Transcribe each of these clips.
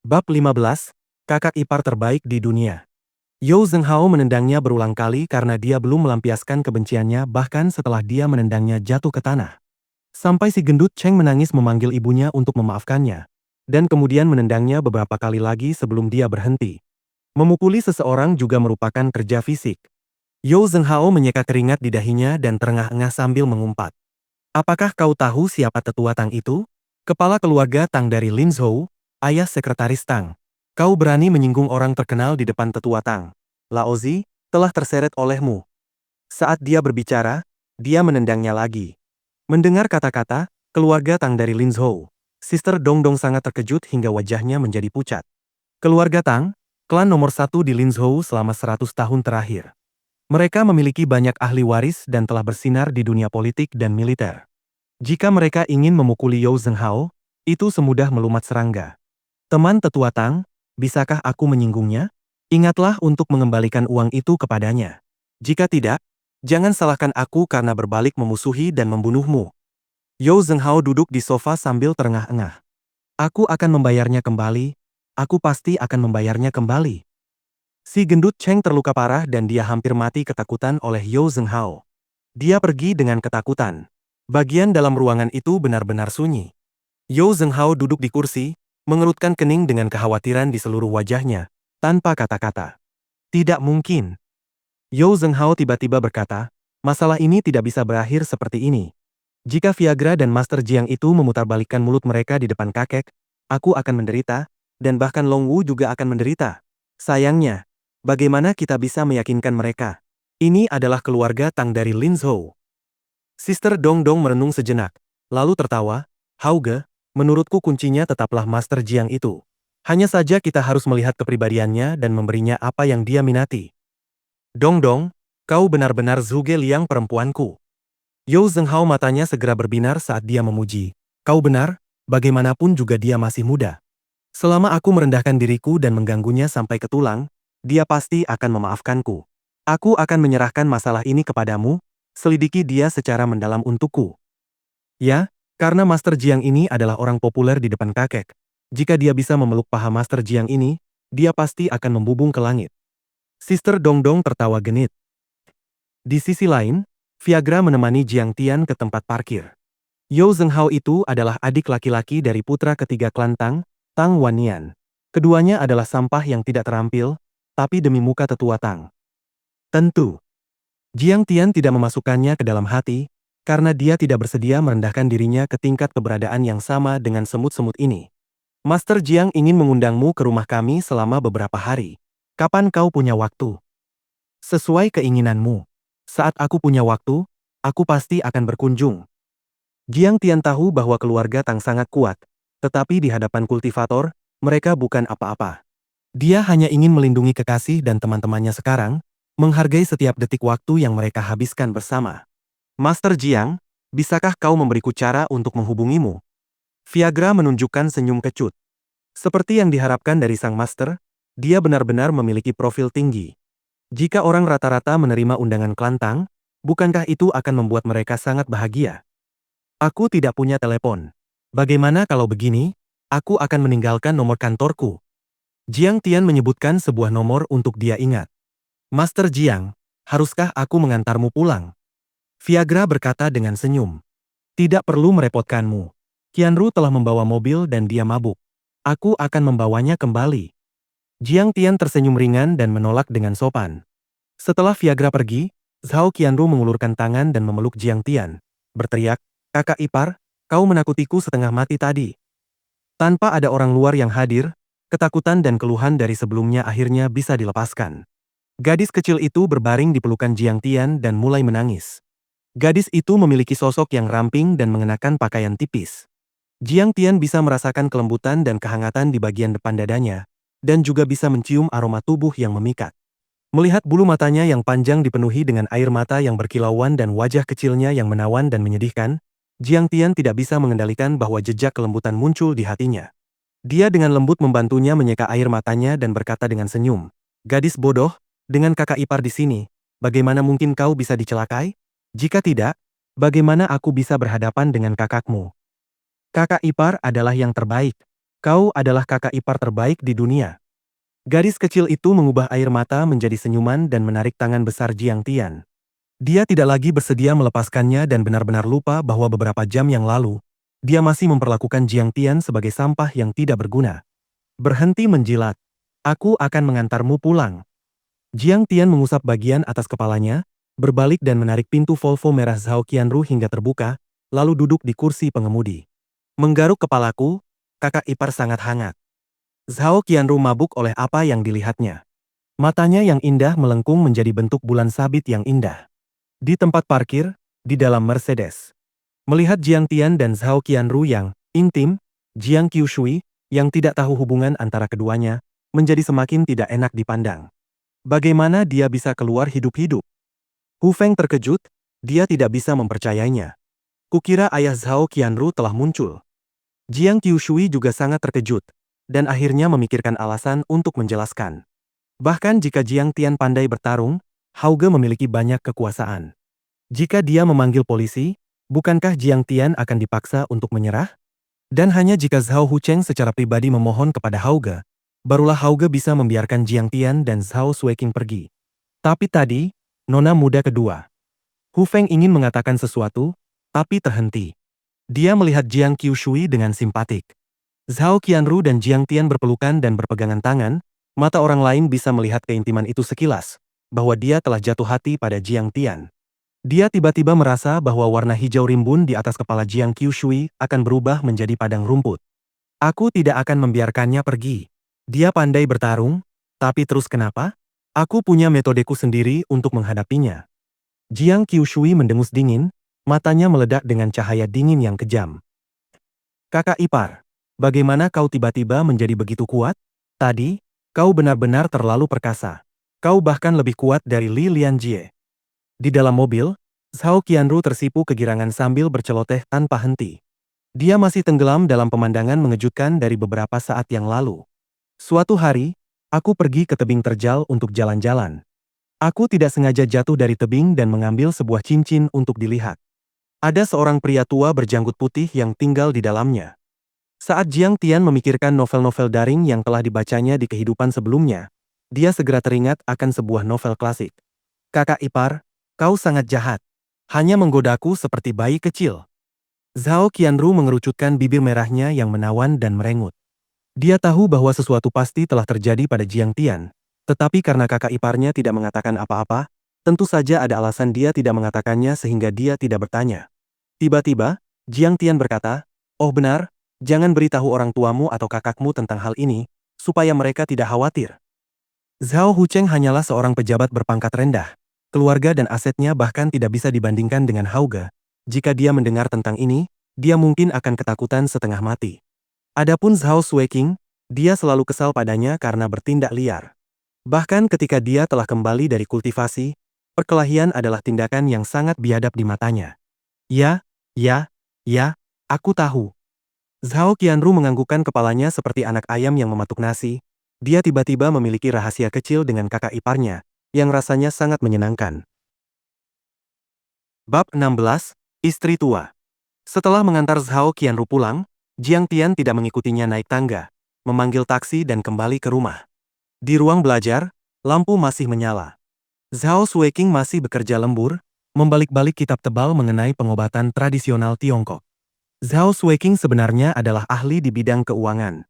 Bab 15, Kakak ipar terbaik di dunia. Yao Zhenghao menendangnya berulang kali karena dia belum melampiaskan kebenciannya bahkan setelah dia menendangnya jatuh ke tanah. Sampai si gendut Cheng menangis memanggil ibunya untuk memaafkannya. Dan kemudian menendangnya beberapa kali lagi sebelum dia berhenti. Memukuli seseorang juga merupakan kerja fisik. Yao Zhenghao menyeka keringat di dahinya dan terengah-engah sambil mengumpat. Apakah kau tahu siapa tetua Tang itu? Kepala keluarga Tang dari Linzhou, ayah sekretaris Tang. Kau berani menyinggung orang terkenal di depan tetua Tang. Laozi telah terseret olehmu. Saat dia berbicara, dia menendangnya lagi. Mendengar kata-kata, keluarga Tang dari Linzhou, Sister Dongdong sangat terkejut hingga wajahnya menjadi pucat. Keluarga Tang, klan nomor satu di Linzhou selama 100 tahun terakhir. Mereka memiliki banyak ahli waris dan telah bersinar di dunia politik dan militer. Jika mereka ingin memukuli Yao Zhenghao, itu semudah melumat serangga. Teman tetua Tang, bisakah aku menyinggungnya? Ingatlah untuk mengembalikan uang itu kepadanya. Jika tidak, jangan salahkan aku karena berbalik memusuhi dan membunuhmu. Yao Zhenghao duduk di sofa sambil terengah-engah. Aku akan membayarnya kembali. Aku pasti akan membayarnya kembali. Si gendut Cheng terluka parah dan dia hampir mati ketakutan oleh Yao Zhenghao. Dia pergi dengan ketakutan. Bagian dalam ruangan itu benar-benar sunyi. Yao Zhenghao duduk di kursi, mengerutkan kening dengan kekhawatiran di seluruh wajahnya, tanpa kata-kata. Tidak mungkin. Yao Zhenghao tiba-tiba berkata, masalah ini tidak bisa berakhir seperti ini. Jika Viagra dan Master Jiang itu memutarbalikkan mulut mereka di depan kakek, aku akan menderita, dan bahkan Long Wu juga akan menderita. Sayangnya, bagaimana kita bisa meyakinkan mereka? Ini adalah keluarga Tang dari Linzhou. Sister Dongdong merenung sejenak, lalu tertawa, Hauge, menurutku kuncinya tetaplah Master Jiang itu. Hanya saja kita harus melihat kepribadiannya dan memberinya apa yang dia minati. Dongdong, kau benar-benar Zhuge Liang perempuanku. Yao Zhenghao matanya segera berbinar saat dia memuji. Kau benar, bagaimanapun juga dia masih muda. Selama aku merendahkan diriku dan mengganggunya sampai ke tulang, dia pasti akan memaafkanku. Aku akan menyerahkan masalah ini kepadamu, selidiki dia secara mendalam untukku. Ya, karena Master Jiang ini adalah orang populer di depan kakek. Jika dia bisa memeluk paha Master Jiang ini, dia pasti akan membubung ke langit. Sister Dongdong tertawa genit. Di sisi lain, Viagra menemani Jiang Tian ke tempat parkir. Yao Zhenghao itu adalah adik laki-laki dari putra ketiga klan Tang, Tang Wannian. Keduanya adalah sampah yang tidak terampil, tapi demi muka tetua Tang. Tentu. Jiang Tian tidak memasukkannya ke dalam hati, karena dia tidak bersedia merendahkan dirinya ke tingkat keberadaan yang sama dengan semut-semut ini. Master Jiang ingin mengundangmu ke rumah kami selama beberapa hari. Kapan kau punya waktu? Sesuai keinginanmu. Saat aku punya waktu, aku pasti akan berkunjung. Jiang Tian tahu bahwa keluarga Tang sangat kuat, tetapi di hadapan kultivator, mereka bukan apa-apa. Dia hanya ingin melindungi kekasih dan teman-temannya sekarang, menghargai setiap detik waktu yang mereka habiskan bersama. Master Jiang, bisakah kau memberiku cara untuk menghubungimu? Viagra menunjukkan senyum kecut. Seperti yang diharapkan dari sang master, dia benar-benar memiliki profil tinggi. Jika orang rata-rata menerima undangan klan Tang, bukankah itu akan membuat mereka sangat bahagia? Aku tidak punya telepon. Bagaimana kalau begini? Aku akan meninggalkan nomor kantorku. Jiang Tian menyebutkan sebuah nomor untuk dia ingat. Master Jiang, haruskah aku mengantarmu pulang? Viagra berkata dengan senyum. Tidak perlu merepotkanmu. Qianru telah membawa mobil dan dia mabuk. Aku akan membawanya kembali. Jiang Tian tersenyum ringan dan menolak dengan sopan. Setelah Viagra pergi, Zhao Qianru mengulurkan tangan dan memeluk Jiang Tian. Berteriak, kakak ipar, kau menakutiku setengah mati tadi. Tanpa ada orang luar yang hadir, ketakutan dan keluhan dari sebelumnya akhirnya bisa dilepaskan. Gadis kecil itu berbaring di pelukan Jiang Tian dan mulai menangis. Gadis itu memiliki sosok yang ramping dan mengenakan pakaian tipis. Jiang Tian bisa merasakan kelembutan dan kehangatan di bagian depan dadanya, dan juga bisa mencium aroma tubuh yang memikat. Melihat bulu matanya yang panjang dipenuhi dengan air mata yang berkilauan dan wajah kecilnya yang menawan dan menyedihkan, Jiang Tian tidak bisa mengendalikan bahwa jejak kelembutan muncul di hatinya. Dia dengan lembut membantunya menyeka air matanya dan berkata dengan senyum, gadis bodoh, dengan kakak ipar di sini, bagaimana mungkin kau bisa dicelakai? Jika tidak, bagaimana aku bisa berhadapan dengan kakakmu? Kakak ipar adalah yang terbaik. Kau adalah kakak ipar terbaik di dunia. Gadis kecil itu mengubah air mata menjadi senyuman dan menarik tangan besar Jiang Tian. Dia tidak lagi bersedia melepaskannya dan benar-benar lupa bahwa beberapa jam yang lalu, dia masih memperlakukan Jiang Tian sebagai sampah yang tidak berguna. Berhenti menjilat. Aku akan mengantarmu pulang. Jiang Tian mengusap bagian atas kepalanya, berbalik dan menarik pintu Volvo merah Zhao Qianru hingga terbuka, lalu duduk di kursi pengemudi. Menggaruk kepalaku, kakak ipar sangat hangat. Zhao Qianru mabuk oleh apa yang dilihatnya. Matanya yang indah melengkung menjadi bentuk bulan sabit yang indah. Di tempat parkir, di dalam Mercedes. Melihat Jiang Tian dan Zhao Qianru yang intim, Jiang Qiushui, yang tidak tahu hubungan antara keduanya, menjadi semakin tidak enak dipandang. Bagaimana dia bisa keluar hidup-hidup? Hu Feng terkejut, dia tidak bisa mempercayainya. Kukira ayah Zhao Qianru telah muncul. Jiang Qiushui juga sangat terkejut, dan akhirnya memikirkan alasan untuk menjelaskan. Bahkan jika Jiang Tian pandai bertarung, Hauge memiliki banyak kekuasaan. Jika dia memanggil polisi, bukankah Jiang Tian akan dipaksa untuk menyerah? Dan hanya jika Zhao Hucheng secara pribadi memohon kepada Hauge, barulah Hauge bisa membiarkan Jiang Tian dan Zhao Sueking pergi. Tapi tadi, nona muda kedua. Hu Feng ingin mengatakan sesuatu, tapi terhenti. Dia melihat Jiang Qiushui dengan simpatik. Zhao Qianru dan Jiang Tian berpelukan dan berpegangan tangan, mata orang lain bisa melihat keintiman itu sekilas, bahwa dia telah jatuh hati pada Jiang Tian. Dia tiba-tiba merasa bahwa warna hijau rimbun di atas kepala Jiang Qiushui akan berubah menjadi padang rumput. Aku tidak akan membiarkannya pergi. Dia pandai bertarung, tapi terus kenapa? Aku punya metodeku sendiri untuk menghadapinya. Jiang Qiushui mendengus dingin, matanya meledak dengan cahaya dingin yang kejam. Kakak ipar, bagaimana kau tiba-tiba menjadi begitu kuat? Tadi, kau benar-benar terlalu perkasa. Kau bahkan lebih kuat dari Li Lianjie. Di dalam mobil, Zhao Qianru tersipu kegirangan sambil berceloteh tanpa henti. Dia masih tenggelam dalam pemandangan mengejutkan dari beberapa saat yang lalu. Suatu hari, aku pergi ke tebing terjal untuk jalan-jalan. Aku tidak sengaja jatuh dari tebing dan mengambil sebuah cincin untuk dilihat. Ada seorang pria tua berjanggut putih yang tinggal di dalamnya. Saat Jiang Tian memikirkan novel-novel daring yang telah dibacanya di kehidupan sebelumnya, dia segera teringat akan sebuah novel klasik. Kakak ipar, kau sangat jahat. Hanya menggodaku seperti bayi kecil. Zhao Qianru mengerucutkan bibir merahnya yang menawan dan merengut. Dia tahu bahwa sesuatu pasti telah terjadi pada Jiang Tian, tetapi karena kakak iparnya tidak mengatakan apa-apa, tentu saja ada alasan dia tidak mengatakannya sehingga dia tidak bertanya. Tiba-tiba, Jiang Tian berkata, "Oh benar, jangan beritahu orang tuamu atau kakakmu tentang hal ini, supaya mereka tidak khawatir." Zhao Hucheng hanyalah seorang pejabat berpangkat rendah. Keluarga dan asetnya bahkan tidak bisa dibandingkan dengan Hauge. Jika dia mendengar tentang ini, dia mungkin akan ketakutan setengah mati. Adapun Zhao Sueking, dia selalu kesal padanya karena bertindak liar. Bahkan ketika dia telah kembali dari kultivasi, perkelahian adalah tindakan yang sangat biadab di matanya. Ya, aku tahu. Zhao Qianru menganggukkan kepalanya seperti anak ayam yang mematuk nasi. Dia tiba-tiba memiliki rahasia kecil dengan kakak iparnya, yang rasanya sangat menyenangkan. Bab 16, Istri Tua. Setelah mengantar Zhao Qianru pulang, Jiang Tian tidak mengikutinya naik tangga, memanggil taksi dan kembali ke rumah. Di ruang belajar, lampu masih menyala. Zhao Sueking masih bekerja lembur, membalik-balik kitab tebal mengenai pengobatan tradisional Tiongkok. Zhao Sueking sebenarnya adalah ahli di bidang keuangan.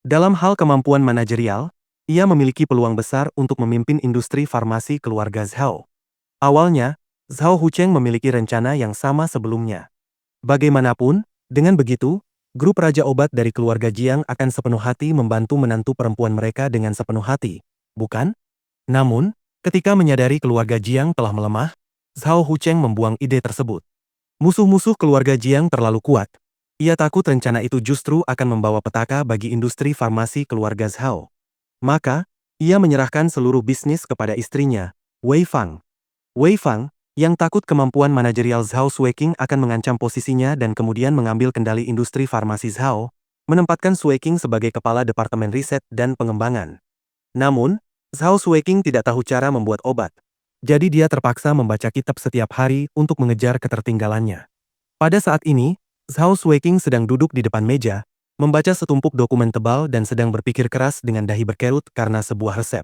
Dalam hal kemampuan manajerial, ia memiliki peluang besar untuk memimpin industri farmasi keluarga Zhao. Awalnya, Zhao Hucheng memiliki rencana yang sama sebelumnya. Bagaimanapun, dengan begitu, grup Raja Obat dari keluarga Jiang akan sepenuh hati membantu menantu perempuan mereka dengan sepenuh hati, bukan? Namun, ketika menyadari keluarga Jiang telah melemah, Zhao Hucheng membuang ide tersebut. Musuh-musuh keluarga Jiang terlalu kuat. Ia takut rencana itu justru akan membawa petaka bagi industri farmasi keluarga Zhao. Maka, ia menyerahkan seluruh bisnis kepada istrinya, Wei Fang. Wei Fang, yang takut kemampuan manajerial Zhao Sueking akan mengancam posisinya dan kemudian mengambil kendali industri farmasi Zhao, menempatkan Sueking sebagai kepala Departemen Riset dan Pengembangan. Namun, Zhao Sueking tidak tahu cara membuat obat. Jadi dia terpaksa membaca kitab setiap hari untuk mengejar ketertinggalannya. Pada saat ini, Zhao Sueking sedang duduk di depan meja, membaca setumpuk dokumen tebal dan sedang berpikir keras dengan dahi berkerut karena sebuah resep.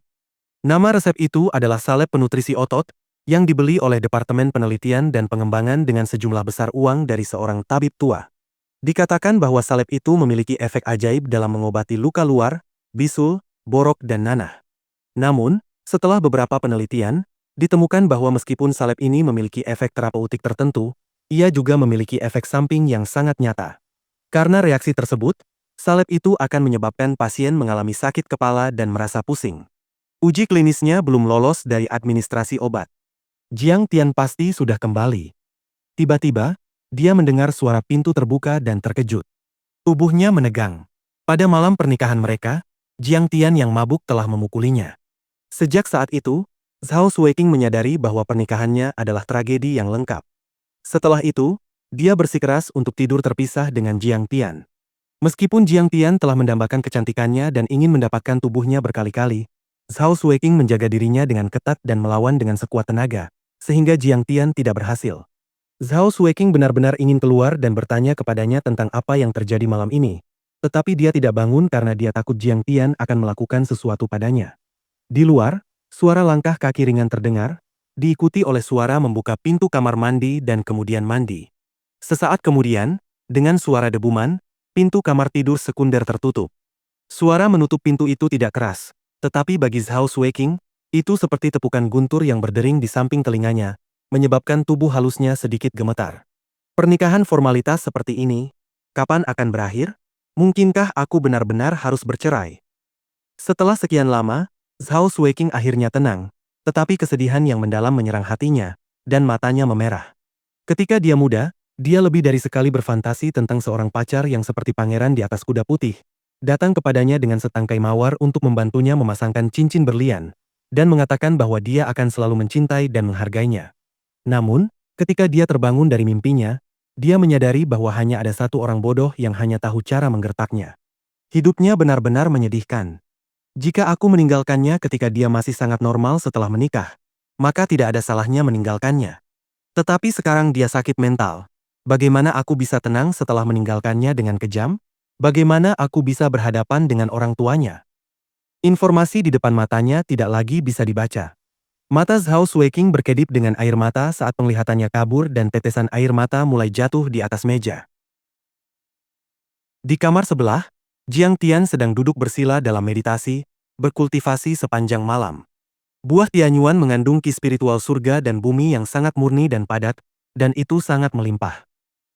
Nama resep itu adalah salep penutrisi otot, yang dibeli oleh Departemen Penelitian dan Pengembangan dengan sejumlah besar uang dari seorang tabib tua. Dikatakan bahwa salep itu memiliki efek ajaib dalam mengobati luka luar, bisul, borok dan nanah. Namun, setelah beberapa penelitian, ditemukan bahwa meskipun salep ini memiliki efek terapeutik tertentu, ia juga memiliki efek samping yang sangat nyata. Karena reaksi tersebut, salep itu akan menyebabkan pasien mengalami sakit kepala dan merasa pusing. Uji klinisnya belum lolos dari administrasi obat. Jiang Tian pasti sudah kembali. Tiba-tiba, dia mendengar suara pintu terbuka dan terkejut. Tubuhnya menegang. Pada malam pernikahan mereka, Jiang Tian yang mabuk telah memukulinya. Sejak saat itu, Zhao Suiqing menyadari bahwa pernikahannya adalah tragedi yang lengkap. Setelah itu, dia bersikeras untuk tidur terpisah dengan Jiang Tian. Meskipun Jiang Tian telah mendambakan kecantikannya dan ingin mendapatkan tubuhnya berkali-kali, Zhao Suiqing menjaga dirinya dengan ketat dan melawan dengan sekuat tenaga, sehingga Jiang Tian tidak berhasil. Zhao Suiqing benar-benar ingin keluar dan bertanya kepadanya tentang apa yang terjadi malam ini. Tetapi dia tidak bangun karena dia takut Jiang Tian akan melakukan sesuatu padanya. Di luar, suara langkah kaki ringan terdengar, diikuti oleh suara membuka pintu kamar mandi dan kemudian mandi. Sesaat kemudian, dengan suara debuman, pintu kamar tidur sekunder tertutup. Suara menutup pintu itu tidak keras, tetapi bagi Zhao Suiqing, itu seperti tepukan guntur yang berdering di samping telinganya, menyebabkan tubuh halusnya sedikit gemetar. Pernikahan formalitas seperti ini, kapan akan berakhir? Mungkinkah aku benar-benar harus bercerai? Setelah sekian lama, Zhao Suiqing akhirnya tenang, tetapi kesedihan yang mendalam menyerang hatinya, dan matanya memerah. Ketika dia muda, dia lebih dari sekali berfantasi tentang seorang pacar yang seperti pangeran di atas kuda putih, datang kepadanya dengan setangkai mawar untuk membantunya memasangkan cincin berlian, dan mengatakan bahwa dia akan selalu mencintai dan menghargainya. Namun, ketika dia terbangun dari mimpinya, dia menyadari bahwa hanya ada satu orang bodoh yang hanya tahu cara menggertaknya. Hidupnya benar-benar menyedihkan. Jika aku meninggalkannya ketika dia masih sangat normal setelah menikah, maka tidak ada salahnya meninggalkannya. Tetapi sekarang dia sakit mental. Bagaimana aku bisa tenang setelah meninggalkannya dengan kejam? Bagaimana aku bisa berhadapan dengan orang tuanya? Informasi di depan matanya tidak lagi bisa dibaca. Mata Zhao Suiqing berkedip dengan air mata saat penglihatannya kabur dan tetesan air mata mulai jatuh di atas meja. Di kamar sebelah, Jiang Tian sedang duduk bersila dalam meditasi, berkultivasi sepanjang malam. Buah Tianyuan mengandung ki spiritual surga dan bumi yang sangat murni dan padat, dan itu sangat melimpah.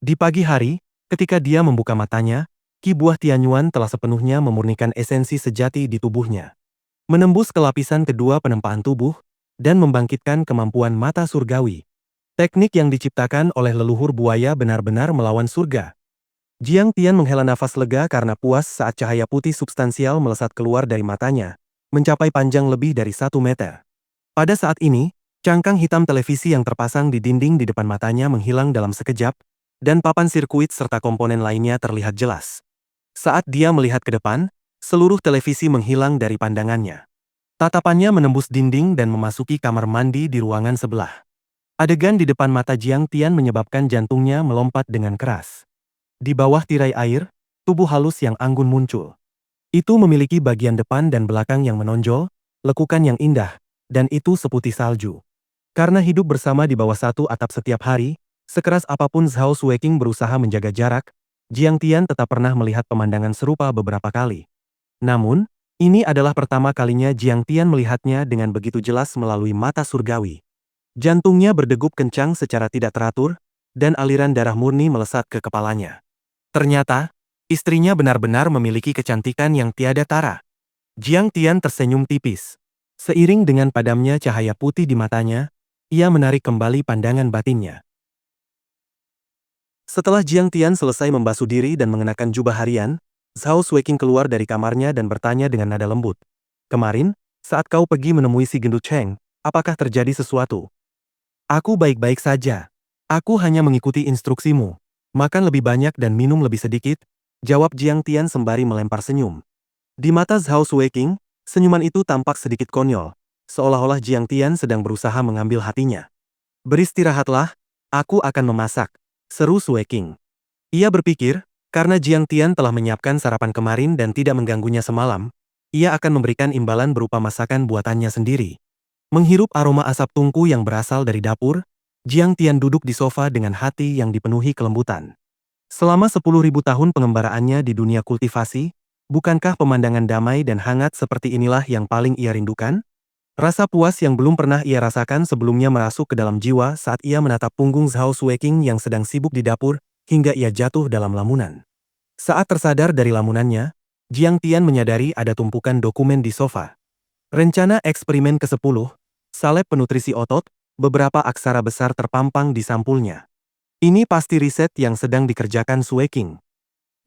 Di pagi hari, ketika dia membuka matanya, ki buah Tianyuan telah sepenuhnya memurnikan esensi sejati di tubuhnya. Menembus ke lapisan kedua penempaan tubuh, dan membangkitkan kemampuan mata surgawi. Teknik yang diciptakan oleh leluhur buaya benar-benar melawan surga. Jiang Tian menghela nafas lega karena puas saat cahaya putih substansial melesat keluar dari matanya, mencapai panjang lebih dari 1 meter. Pada saat ini, cangkang hitam televisi yang terpasang di dinding di depan matanya menghilang dalam sekejap, dan papan sirkuit serta komponen lainnya terlihat jelas. Saat dia melihat ke depan, seluruh televisi menghilang dari pandangannya. Tatapannya menembus dinding dan memasuki kamar mandi di ruangan sebelah. Adegan di depan mata Jiang Tian menyebabkan jantungnya melompat dengan keras. Di bawah tirai air, tubuh halus yang anggun muncul. Itu memiliki bagian depan dan belakang yang menonjol, lekukan yang indah, dan itu seputih salju. Karena hidup bersama di bawah satu atap setiap hari, sekeras apapun Zhao Suiqing berusaha menjaga jarak, Jiang Tian tetap pernah melihat pemandangan serupa beberapa kali. Namun, ini adalah pertama kalinya Jiang Tian melihatnya dengan begitu jelas melalui mata surgawi. Jantungnya berdegup kencang secara tidak teratur, dan aliran darah murni melesat ke kepalanya. Ternyata, istrinya benar-benar memiliki kecantikan yang tiada tara. Jiang Tian tersenyum tipis. Seiring dengan padamnya cahaya putih di matanya, ia menarik kembali pandangan batinnya. Setelah Jiang Tian selesai membasuh diri dan mengenakan jubah harian, Zhao Suiqing keluar dari kamarnya dan bertanya dengan nada lembut. Kemarin, saat kau pergi menemui si gendut Cheng, apakah terjadi sesuatu? Aku baik-baik saja. Aku hanya mengikuti instruksimu. Makan lebih banyak dan minum lebih sedikit, jawab Jiang Tian sembari melempar senyum. Di mata Zhao Suiqing, senyuman itu tampak sedikit konyol, seolah-olah Jiang Tian sedang berusaha mengambil hatinya. Beristirahatlah, aku akan memasak, seru Suiqing. Ia berpikir, Karena Jiang Tian telah menyiapkan sarapan kemarin dan tidak mengganggunya semalam, ia akan memberikan imbalan berupa masakan buatannya sendiri. Menghirup aroma asap tungku yang berasal dari dapur, Jiang Tian duduk di sofa dengan hati yang dipenuhi kelembutan. Selama 10.000 tahun pengembaraannya di dunia kultivasi, bukankah pemandangan damai dan hangat seperti inilah yang paling ia rindukan? Rasa puas yang belum pernah ia rasakan sebelumnya merasuk ke dalam jiwa saat ia menatap punggung Zhao Sueking yang sedang sibuk di dapur, hingga ia jatuh dalam lamunan. Saat tersadar dari lamunannya, Jiang Tian menyadari ada tumpukan dokumen di sofa. Rencana eksperimen ke-10, salep penutrisi otot, beberapa aksara besar terpampang di sampulnya. Ini pasti riset yang sedang dikerjakan Sueking.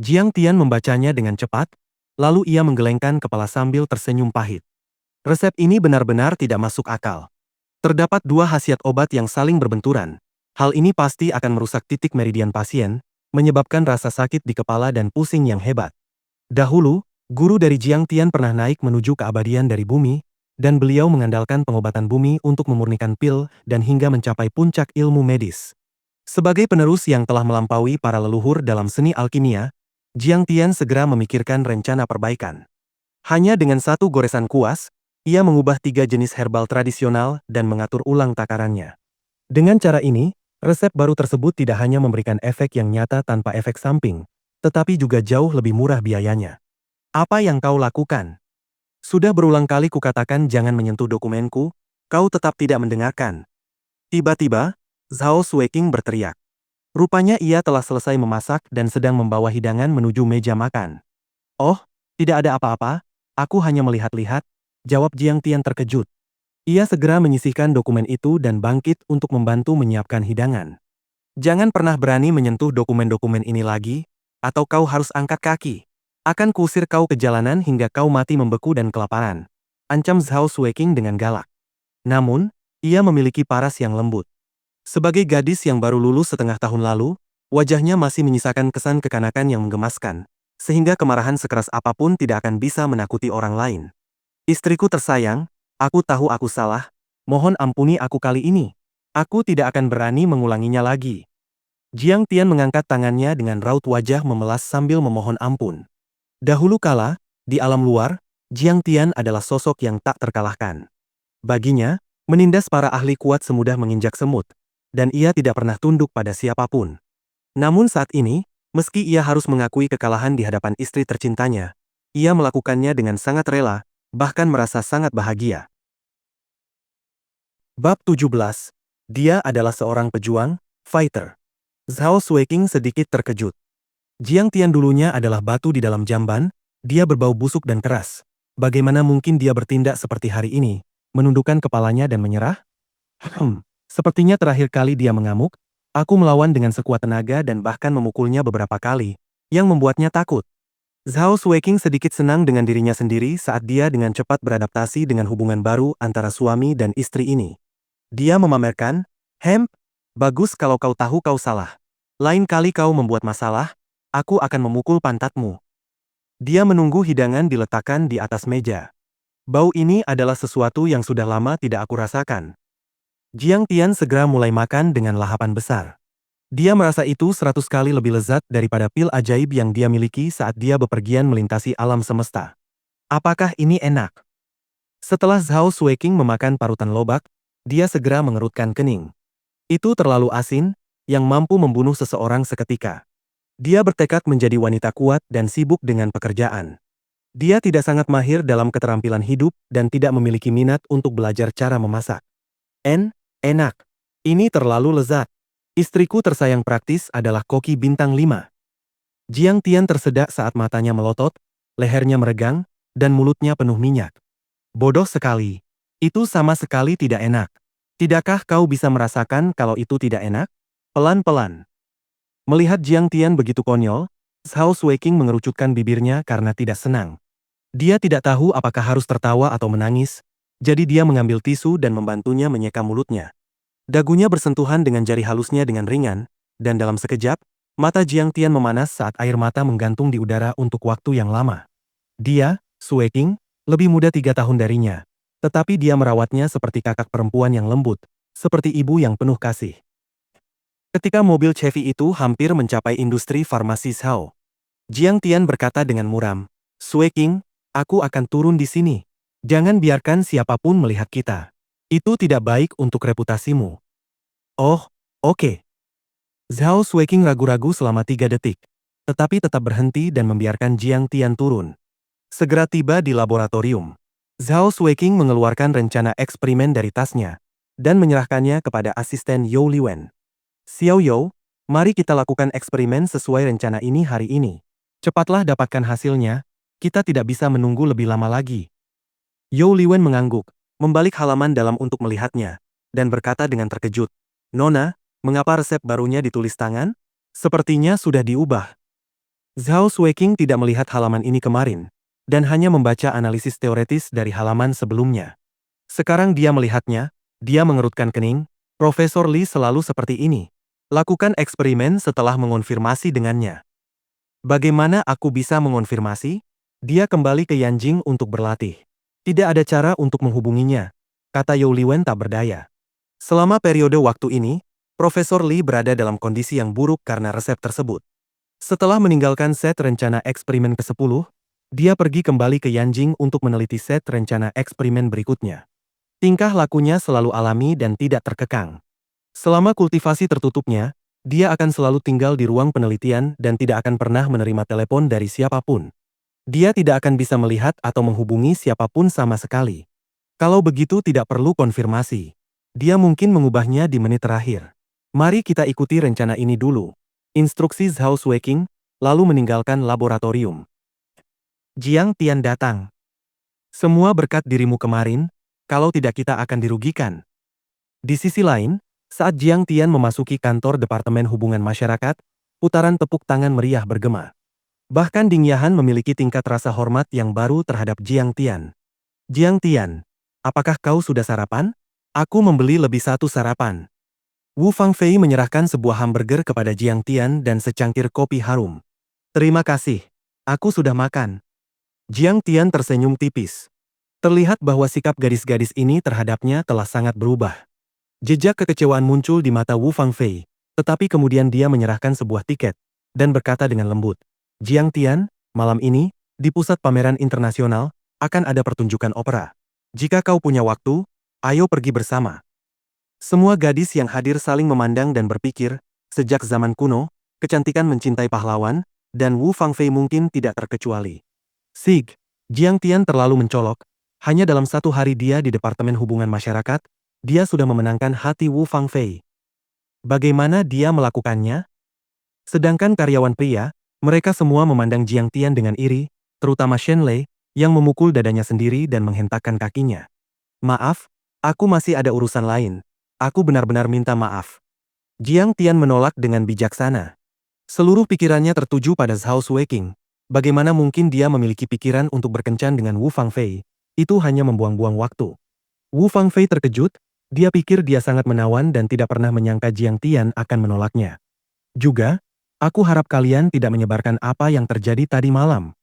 Jiang Tian membacanya dengan cepat, lalu ia menggelengkan kepala sambil tersenyum pahit. Resep ini benar-benar tidak masuk akal. Terdapat dua khasiat obat yang saling berbenturan. Hal ini pasti akan merusak titik meridian pasien, menyebabkan rasa sakit di kepala dan pusing yang hebat. Dahulu, guru dari Jiang Tian pernah naik menuju keabadian dari bumi, dan beliau mengandalkan pengobatan bumi untuk memurnikan pil dan hingga mencapai puncak ilmu medis. Sebagai penerus yang telah melampaui para leluhur dalam seni alkimia, Jiang Tian segera memikirkan rencana perbaikan. Hanya dengan satu goresan kuas, ia mengubah 3 jenis herbal tradisional dan mengatur ulang takarannya. Dengan cara ini, resep baru tersebut tidak hanya memberikan efek yang nyata tanpa efek samping, tetapi juga jauh lebih murah biayanya. Apa yang kau lakukan? Sudah berulang kali kukatakan jangan menyentuh dokumenku, kau tetap tidak mendengarkan. Tiba-tiba, Zhao Sueking berteriak. Rupanya ia telah selesai memasak dan sedang membawa hidangan menuju meja makan. Oh, tidak ada apa-apa, aku hanya melihat-lihat, jawab Jiang Tian terkejut. Ia segera menyisihkan dokumen itu dan bangkit untuk membantu menyiapkan hidangan. Jangan pernah berani menyentuh dokumen-dokumen ini lagi, atau kau harus angkat kaki. Akan kuusir kau ke jalanan hingga kau mati membeku dan kelaparan. Ancam Zhao Sueking dengan galak. Namun, ia memiliki paras yang lembut. Sebagai gadis yang baru lulus setengah tahun lalu, wajahnya masih menyisakan kesan kekanakan yang menggemaskan, sehingga kemarahan sekeras apapun tidak akan bisa menakuti orang lain. Istriku tersayang, aku tahu aku salah, mohon ampuni aku kali ini. Aku tidak akan berani mengulanginya lagi. Jiang Tian mengangkat tangannya dengan raut wajah memelas sambil memohon ampun. Dahulu kala, di alam luar, Jiang Tian adalah sosok yang tak terkalahkan. Baginya, menindas para ahli kuat semudah menginjak semut, dan ia tidak pernah tunduk pada siapapun. Namun saat ini, meski ia harus mengakui kekalahan di hadapan istri tercintanya, ia melakukannya dengan sangat rela, bahkan merasa sangat bahagia. Bab 17. Dia adalah seorang pejuang, fighter. Zhao Sueking sedikit terkejut. Jiang Tian dulunya adalah batu di dalam jamban, dia berbau busuk dan keras. Bagaimana mungkin dia bertindak seperti hari ini, menundukkan kepalanya dan menyerah? Sepertinya terakhir kali dia mengamuk, aku melawan dengan sekuat tenaga dan bahkan memukulnya beberapa kali, yang membuatnya takut. Zhao Sueking sedikit senang dengan dirinya sendiri saat dia dengan cepat beradaptasi dengan hubungan baru antara suami dan istri ini. Dia memamerkan, bagus kalau kau tahu kau salah. Lain kali kau membuat masalah, aku akan memukul pantatmu." Dia menunggu hidangan diletakkan di atas meja. Bau ini adalah sesuatu yang sudah lama tidak aku rasakan. Jiang Tian segera mulai makan dengan lahapan besar. Dia merasa itu 100 kali lebih lezat daripada pil ajaib yang dia miliki saat dia bepergian melintasi alam semesta. Apakah ini enak? Setelah Zhao Sueking memakan parutan lobak, dia segera mengerutkan kening. Itu terlalu asin, yang mampu membunuh seseorang seketika. Dia bertekad menjadi wanita kuat dan sibuk dengan pekerjaan. Dia tidak sangat mahir dalam keterampilan hidup dan tidak memiliki minat untuk belajar cara memasak. Enak. Ini terlalu lezat. Istriku tersayang praktis adalah koki bintang 5. Jiang Tian tersedak saat matanya melotot, lehernya meregang, dan mulutnya penuh minyak. Bodoh sekali. Itu sama sekali tidak enak. Tidakkah kau bisa merasakan kalau itu tidak enak? Pelan-pelan. Melihat Jiang Tian begitu konyol, Zhao Sueking mengerucutkan bibirnya karena tidak senang. Dia tidak tahu apakah harus tertawa atau menangis, jadi dia mengambil tisu dan membantunya menyeka mulutnya. Dagunya bersentuhan dengan jari halusnya dengan ringan, dan dalam sekejap, mata Jiang Tian memanas saat air mata menggantung di udara untuk waktu yang lama. Dia, Sueking, lebih muda 3 tahun darinya, tetapi dia merawatnya seperti kakak perempuan yang lembut, seperti ibu yang penuh kasih. Ketika mobil Chevy itu hampir mencapai industri farmasi Zhao, Jiang Tian berkata dengan muram, "Sui King, aku akan turun di sini. Jangan biarkan siapapun melihat kita. Itu tidak baik untuk reputasimu." "Oh, oke." Zhao Shuiking ragu-ragu selama 3 detik, tetapi tetap berhenti dan membiarkan Jiang Tian turun. Segera tiba di laboratorium. Zhao Shuiking mengeluarkan rencana eksperimen dari tasnya dan menyerahkannya kepada asisten You Liwen. "Xiao You, mari kita lakukan eksperimen sesuai rencana ini hari ini. Cepatlah dapatkan hasilnya, kita tidak bisa menunggu lebih lama lagi." You Liwen mengangguk, membalik halaman dalam untuk melihatnya, dan berkata dengan terkejut, "Nona, mengapa resep barunya ditulis tangan? Sepertinya sudah diubah." Zhao Shuiking tidak melihat halaman ini kemarin, dan hanya membaca analisis teoretis dari halaman sebelumnya. Sekarang dia melihatnya, dia mengerutkan kening. Profesor Li selalu seperti ini. Lakukan eksperimen setelah mengonfirmasi dengannya. "Bagaimana aku bisa mengonfirmasi?" Dia kembali ke Yanjing untuk berlatih. "Tidak ada cara untuk menghubunginya," kata You Liwen tak berdaya. Selama periode waktu ini, Profesor Li berada dalam kondisi yang buruk karena resep tersebut. Setelah meninggalkan set rencana eksperimen ke-10, dia pergi kembali ke Yanjing untuk meneliti set rencana eksperimen berikutnya. Tingkah lakunya selalu alami dan tidak terkekang. Selama kultivasi tertutupnya, dia akan selalu tinggal di ruang penelitian dan tidak akan pernah menerima telepon dari siapapun. Dia tidak akan bisa melihat atau menghubungi siapapun sama sekali. Kalau begitu tidak perlu konfirmasi. Dia mungkin mengubahnya di menit terakhir. "Mari kita ikuti rencana ini dulu," instruksi Zhao Shuiking, lalu meninggalkan laboratorium. Jiang Tian datang. "Semua berkat dirimu kemarin, kalau tidak kita akan dirugikan." Di sisi lain, saat Jiang Tian memasuki kantor Departemen Hubungan Masyarakat, putaran tepuk tangan meriah bergema. Bahkan Ding Yahan memiliki tingkat rasa hormat yang baru terhadap Jiang Tian. "Jiang Tian, apakah kau sudah sarapan? Aku membeli lebih satu sarapan." Wu Fangfei menyerahkan sebuah hamburger kepada Jiang Tian dan secangkir kopi harum. "Terima kasih. Aku sudah makan." Jiang Tian tersenyum tipis. Terlihat bahwa sikap gadis-gadis ini terhadapnya telah sangat berubah. Jejak kekecewaan muncul di mata Wu Fangfei, tetapi kemudian dia menyerahkan sebuah tiket dan berkata dengan lembut, "Jiang Tian, malam ini, di pusat pameran internasional, akan ada pertunjukan opera. Jika kau punya waktu, ayo pergi bersama." Semua gadis yang hadir saling memandang dan berpikir, sejak zaman kuno, kecantikan mencintai pahlawan, dan Wu Fangfei mungkin tidak terkecuali. Sig, Jiang Tian terlalu mencolok, hanya dalam 1 hari dia di Departemen Hubungan Masyarakat, dia sudah memenangkan hati Wu Fangfei. Bagaimana dia melakukannya? Sedangkan karyawan pria, mereka semua memandang Jiang Tian dengan iri, terutama Shen Lei, yang memukul dadanya sendiri dan menghentakkan kakinya. "Maaf, aku masih ada urusan lain. Aku benar-benar minta maaf." Jiang Tian menolak dengan bijaksana. Seluruh pikirannya tertuju pada Zhao Shuiking. Bagaimana mungkin dia memiliki pikiran untuk berkencan dengan Wu Fangfei? Itu hanya membuang-buang waktu. Wu Fangfei terkejut, dia pikir dia sangat menawan dan tidak pernah menyangka Jiang Tian akan menolaknya. "Juga, aku harap kalian tidak menyebarkan apa yang terjadi tadi malam."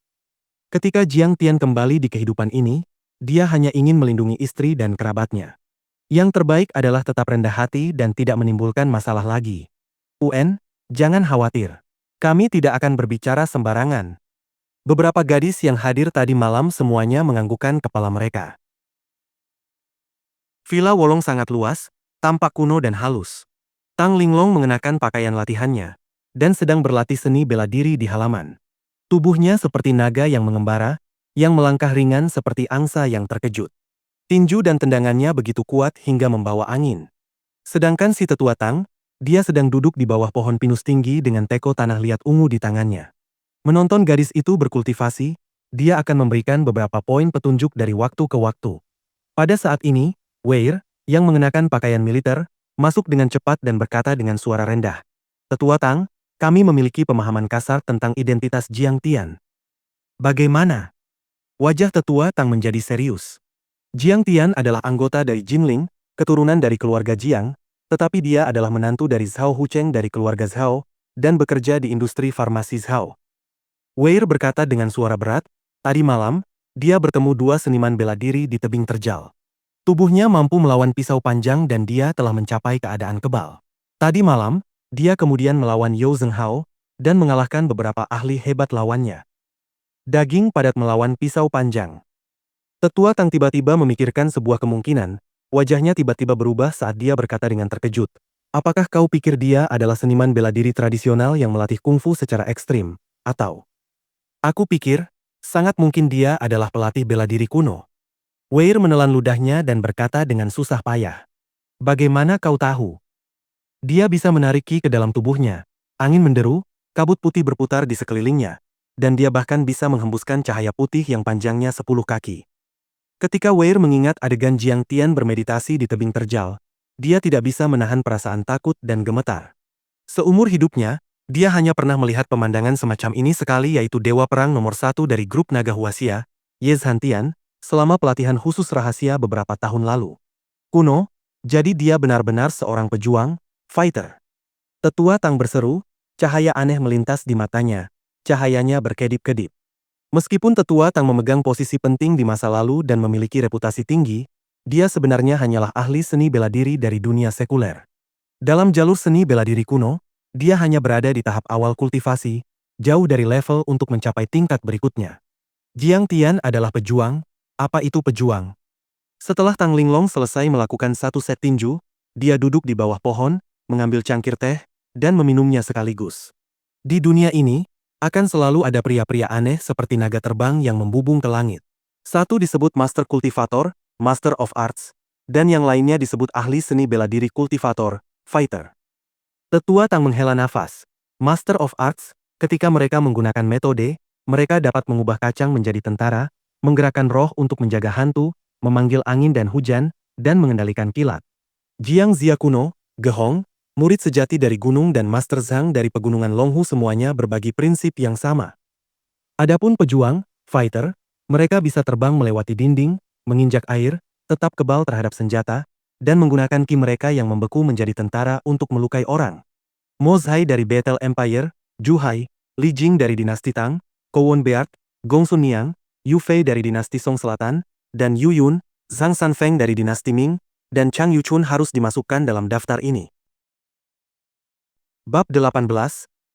Ketika Jiang Tian kembali di kehidupan ini, dia hanya ingin melindungi istri dan kerabatnya. Yang terbaik adalah tetap rendah hati dan tidak menimbulkan masalah lagi. "UN, jangan khawatir. Kami tidak akan berbicara sembarangan." Beberapa gadis yang hadir tadi malam semuanya menganggukkan kepala mereka. Villa Wolong sangat luas, tampak kuno dan halus. Tang Linglong mengenakan pakaian latihannya, dan sedang berlatih seni bela diri di halaman. Tubuhnya seperti naga yang mengembara, yang melangkah ringan seperti angsa yang terkejut. Tinju dan tendangannya begitu kuat hingga membawa angin. Sedangkan si tetua Tang, dia sedang duduk di bawah pohon pinus tinggi dengan teko tanah liat ungu di tangannya. Menonton gadis itu berkultivasi, dia akan memberikan beberapa poin petunjuk dari waktu ke waktu. Pada saat ini, Weir, yang mengenakan pakaian militer, masuk dengan cepat dan berkata dengan suara rendah, "Tetua Tang, kami memiliki pemahaman kasar tentang identitas Jiang Tian." "Bagaimana?" Wajah tetua Tang menjadi serius. Jiang Tian adalah anggota dari Jinling, keturunan dari keluarga Jiang, tetapi dia adalah menantu dari Zhao Hucheng dari keluarga Zhao, dan bekerja di industri farmasi Zhao. Weir berkata dengan suara berat, "Tadi malam, dia bertemu 2 seniman bela diri di tebing terjal. Tubuhnya mampu melawan pisau panjang dan dia telah mencapai keadaan kebal. Tadi malam, dia kemudian melawan You Zhenghao, dan mengalahkan beberapa ahli hebat lawannya. Daging padat melawan pisau panjang. Tetua Tang tiba-tiba memikirkan sebuah kemungkinan. Wajahnya tiba-tiba berubah saat dia berkata dengan terkejut. Apakah kau pikir dia adalah seniman bela diri tradisional yang melatih kungfu secara ekstrim? Atau, aku pikir, sangat mungkin dia adalah pelatih bela diri kuno. Weir menelan ludahnya dan berkata dengan susah payah. Bagaimana kau tahu? Dia bisa menarik ki ke dalam tubuhnya. Angin menderu, kabut putih berputar di sekelilingnya, dan dia bahkan bisa menghembuskan cahaya putih yang panjangnya 10 kaki. Ketika Weir mengingat adegan Jiang Tian bermeditasi di tebing terjal, dia tidak bisa menahan perasaan takut dan gemetar. Seumur hidupnya, dia hanya pernah melihat pemandangan semacam ini sekali, yaitu Dewa Perang nomor 1 dari grup naga Huaxia, Ye Zhantian, selama pelatihan khusus rahasia beberapa tahun lalu. Kuno, jadi dia benar-benar seorang pejuang, fighter. Tetua Tang berseru, cahaya aneh melintas di matanya, cahayanya berkedip-kedip. Meskipun Tetua Tang memegang posisi penting di masa lalu dan memiliki reputasi tinggi, dia sebenarnya hanyalah ahli seni bela diri dari dunia sekuler. Dalam jalur seni bela diri kuno, dia hanya berada di tahap awal kultivasi, jauh dari level untuk mencapai tingkat berikutnya. Jiang Tian adalah pejuang. Apa itu pejuang? Setelah Tang Linglong selesai melakukan satu set tinju, dia duduk di bawah pohon, mengambil cangkir teh, dan meminumnya sekaligus. Di dunia ini, akan selalu ada pria-pria aneh seperti naga terbang yang membubung ke langit. Satu disebut Master Kultivator, Master of Arts, dan yang lainnya disebut ahli seni bela diri kultivator, fighter. Tetua Tang menghela nafas. Master of Arts, ketika mereka menggunakan metode, mereka dapat mengubah kacang menjadi tentara, menggerakkan roh untuk menjaga hantu, memanggil angin dan hujan, dan mengendalikan kilat. Jiang Zia kuno, Gehong, murid sejati dari gunung dan Master Zhang dari pegunungan Longhu semuanya berbagi prinsip yang sama. Adapun pejuang, fighter, mereka bisa terbang melewati dinding, menginjak air, tetap kebal terhadap senjata, dan menggunakan ki mereka yang membeku menjadi tentara untuk melukai orang. Mo Zhai dari Battle Empire, Zhu Hai, Li Jing dari dinasti Tang, Kowon Beard, Gong Sun Niang, Yu Fei dari dinasti Song Selatan, dan Yu Yun, Zhang Sanfeng dari dinasti Ming, dan Chang Yuchun harus dimasukkan dalam daftar ini. Bab 18,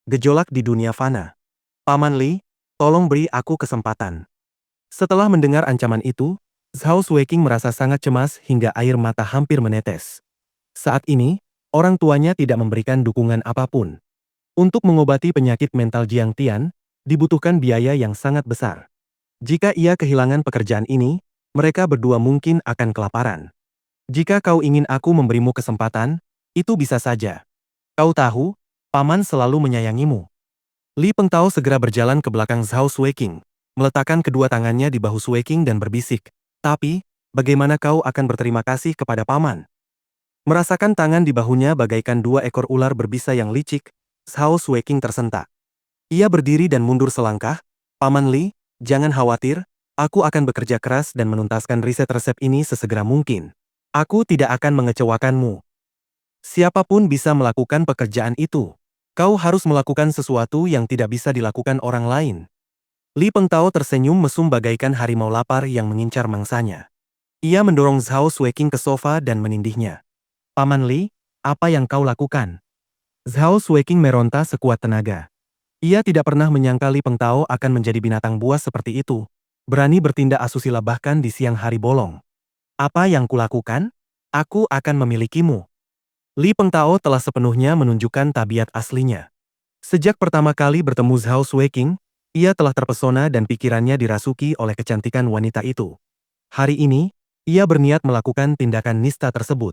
Gejolak di Dunia Fana. Paman Li, tolong beri aku kesempatan. Setelah mendengar ancaman itu, Zhao Sueking merasa sangat cemas hingga air mata hampir menetes. Saat ini, orang tuanya tidak memberikan dukungan apapun. Untuk mengobati penyakit mental Jiang Tian, dibutuhkan biaya yang sangat besar. Jika ia kehilangan pekerjaan ini, mereka berdua mungkin akan kelaparan. Jika kau ingin aku memberimu kesempatan, itu bisa saja. Kau tahu, Paman selalu menyayangimu. Li Pengtao segera berjalan ke belakang Zhao Sueking, meletakkan kedua tangannya di bahu Sueking dan berbisik, tapi, bagaimana kau akan berterima kasih kepada Paman? Merasakan tangan di bahunya bagaikan 2 ekor ular berbisa yang licik, Zhao Sueking tersentak. Ia berdiri dan mundur selangkah, Paman Li, jangan khawatir, aku akan bekerja keras dan menuntaskan riset resep ini sesegera mungkin. Aku tidak akan mengecewakanmu. Siapapun bisa melakukan pekerjaan itu. Kau harus melakukan sesuatu yang tidak bisa dilakukan orang lain. Li Pengtao tersenyum mesum bagaikan harimau lapar yang mengincar mangsanya. Ia mendorong Zhao Sueking ke sofa dan menindihnya. Paman Li, apa yang kau lakukan? Zhao Sueking meronta sekuat tenaga. Ia tidak pernah menyangka Li Pengtao akan menjadi binatang buas seperti itu, berani bertindak asusila bahkan di siang hari bolong. Apa yang kulakukan? Aku akan memilikimu. Li Pengtao telah sepenuhnya menunjukkan tabiat aslinya. Sejak pertama kali bertemu Zhao Sueking, ia telah terpesona dan pikirannya dirasuki oleh kecantikan wanita itu. Hari ini, ia berniat melakukan tindakan nista tersebut.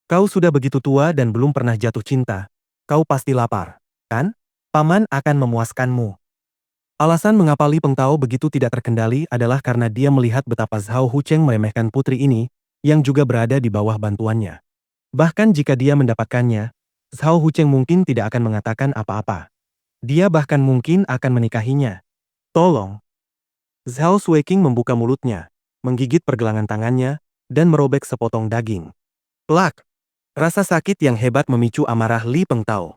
Kau sudah begitu tua dan belum pernah jatuh cinta. Kau pasti lapar, kan? Paman akan memuaskanmu. Alasan mengapa Li Pengtao begitu tidak terkendali adalah karena dia melihat betapa Zhao Hucheng meremehkan putri ini, yang juga berada di bawah bantuannya. Bahkan jika dia mendapatkannya, Zhao Hucheng mungkin tidak akan mengatakan apa-apa. Dia bahkan mungkin akan menikahinya. Tolong. Zhao Sueking membuka mulutnya, menggigit pergelangan tangannya, dan merobek sepotong daging. Plak! Rasa sakit yang hebat memicu amarah Li Pengtao.